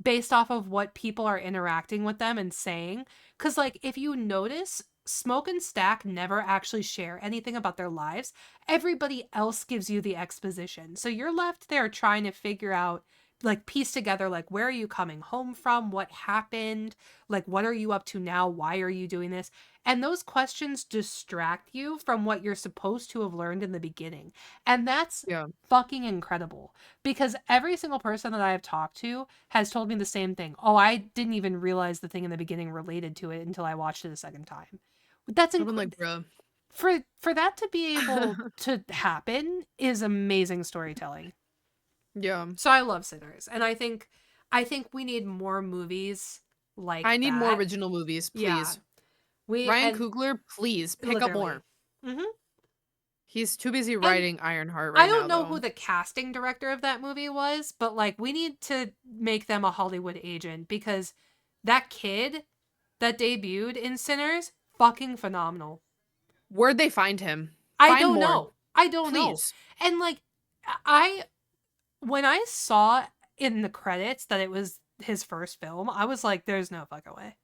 based off of what people are interacting with them and saying. Because, like, if you notice, Smoke and Stack never actually share anything about their lives. Everybody else gives you the exposition. So you're left there trying to figure out, like, piece together, like, where are you coming home from? What happened? Like, what are you up to now? Why are you doing this? And those questions distract you from what you're supposed to have learned in the beginning. And that's Yeah. fucking incredible because every single person that I have talked to has told me the same thing. Oh, I didn't even realize the thing in the beginning related to it until I watched it a second time. That's I've been like, bruh. for that to be able to happen is amazing storytelling. Yeah. So I love Sinners, and I think we need more movies like I need more that. original movies, Yeah, please. we Ryan and Coogler, please pick up literally. more. Hmm. He's too busy And writing Ironheart I right don't now, know though. who the casting director of that movie was, but like we need to make them a Hollywood agent because that kid that debuted in Sinners, fucking phenomenal. Where'd they find him? I Find don't more, know. I don't know. please. And like I when I saw in the credits that it was his first film, I was like, there's no fucking way.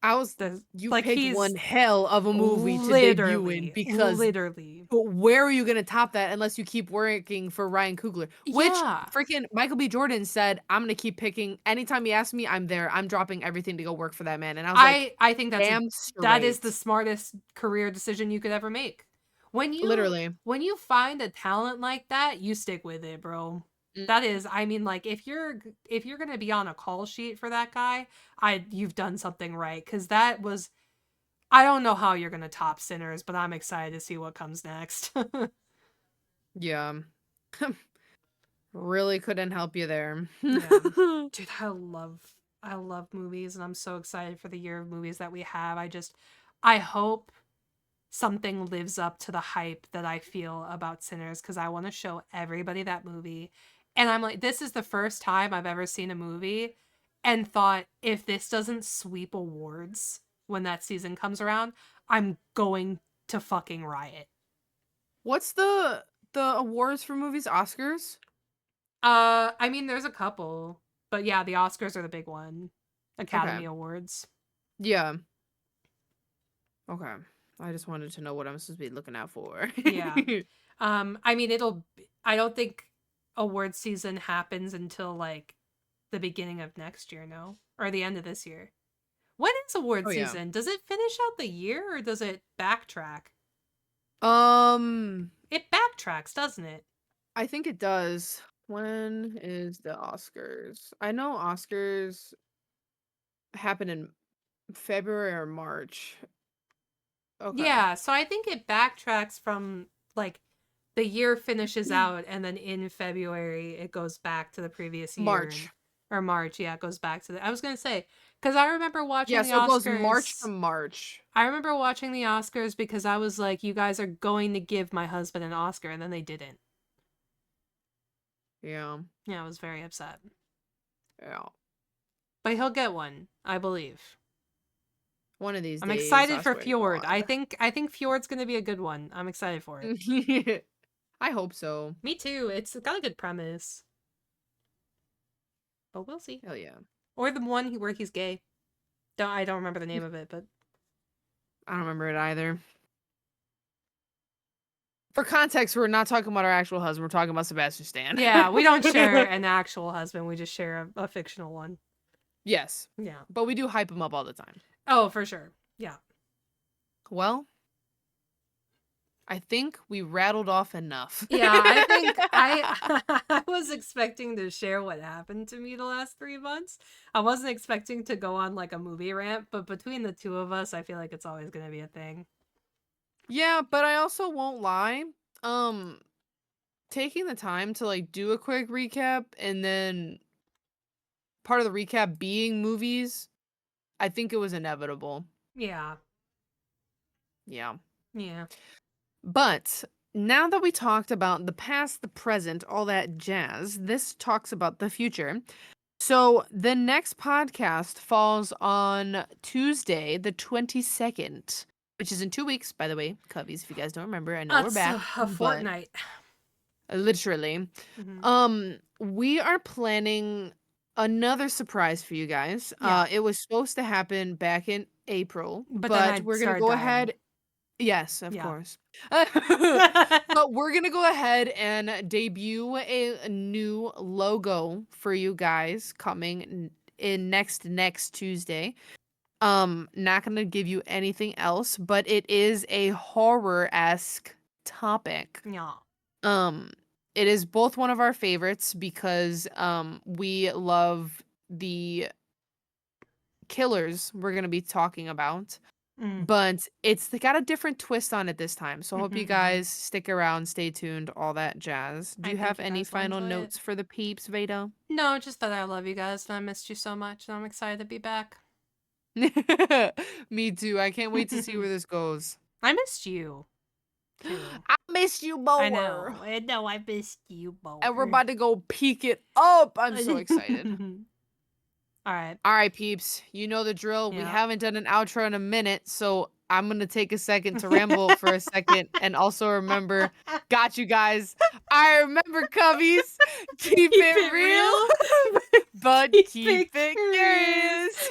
I was There's You like picked he's one hell of a movie to debut in because literally. but where are you gonna top that unless you keep working for Ryan Coogler? Which Yeah. freaking Michael B. Jordan said, I'm gonna keep picking anytime he asks me, I'm there. I'm dropping everything to go work for that man. And I was like, I think damn that is the straight. smartest career decision you could ever make. Literally. When you find a talent like that, you stick with it, bro. That is, I mean, like, if you're gonna be on a call sheet for that guy, you've done something right, because that was, I don't know how you're gonna top Sinners, but I'm excited to see what comes next. Yeah. Really couldn't help you there. Yeah. Dude, I love movies, and I'm so excited for the year of movies that we have. I hope something lives up to the hype that I feel about Sinners, because I want to show everybody that movie. And I'm like, this is the first time I've ever seen a movie and thought, if this doesn't sweep awards when that season comes around, I'm going to fucking riot. What's the awards for movies? Oscars? I mean, there's a couple, but yeah, the Oscars are the big one. Okay. Academy Awards. Yeah. Okay. I just wanted to know what I'm supposed to be looking out for. Yeah. I mean, I don't think award season happens until like the beginning of next year, no? Or the end of this year. When is award Oh yeah. season? Does it finish out the year, or does it backtrack? Um, It backtracks, doesn't it? I think it does. When is the Oscars? I know Oscars happen in February or March. Okay. Yeah, so I think it backtracks from like the year finishes out, and then in February it goes back to the previous year, March. or March, yeah, it goes back to the, I was going to say, cuz I remember watching Yeah, the so it goes March to Oscars. March. I remember watching the Oscars because I was like, you guys are going to give my husband an Oscar, and then they didn't. Yeah. Yeah, I was very upset. Yeah. But he'll get one, I believe. One of these I'm days, excited I for swear to Fjord. God. I think Fjord's going to be a good one. I'm excited for it. I hope so. Me too. It's got a good premise. But we'll see. Hell yeah. Or the one where he's gay. I don't remember the name of it, but I don't remember it either. For context, we're not talking about our actual husband. We're talking about Sebastian Stan. yeah, we don't share an actual husband. We just share a fictional one. Yes. Yeah. But we do hype him up all the time. Oh, for sure. Yeah. Well, I think we rattled off enough. Yeah, I think I was expecting to share what happened to me the last 3 months. I wasn't expecting to go on like a movie rant, but between the two of us, I feel like it's always going to be a thing. Yeah, but I also won't lie. Um, Taking the time to like do a quick recap and then part of the recap being movies, I think it was inevitable. Yeah. Yeah. Yeah. But now that we talked about the past, the present, all that jazz, this talks about the future. So the next podcast falls on Tuesday, the 22nd, which is in 2 weeks, by the way, Cubbies, if you guys don't remember. I know we're That's back, a but fortnight. literally. We are planning another surprise for you guys. Yeah. It was supposed to happen back in April, But then but I we're gonna started go dying. ahead. Yes, of Yeah. course. But we're gonna go ahead and debut a new logo for you guys coming in next Tuesday. Not gonna give you anything else, but it is a horror-esque topic. Yeah. It is both one of our favorites because we love the killers we're gonna be talking about. But it's got a different twist on it this time. So I hope you guys stick around, stay tuned, all that jazz. Do I you think have you any guys will final enjoy it. notes for the peeps, Veda? No, just that I love you guys and I missed you so much, and I'm excited to be back. Me too. I can't wait to see where this goes. I missed you too. I missed you I more. know. I know. I missed you both. And we're about to go peek it up. I'm so excited. All right. All right, peeps. You know the drill. We Yeah. haven't done an outro in a minute, so I'm going to take a second to ramble for a second and also remember, got you guys. I remember, Cubbies. Keep it real, but keep it curious.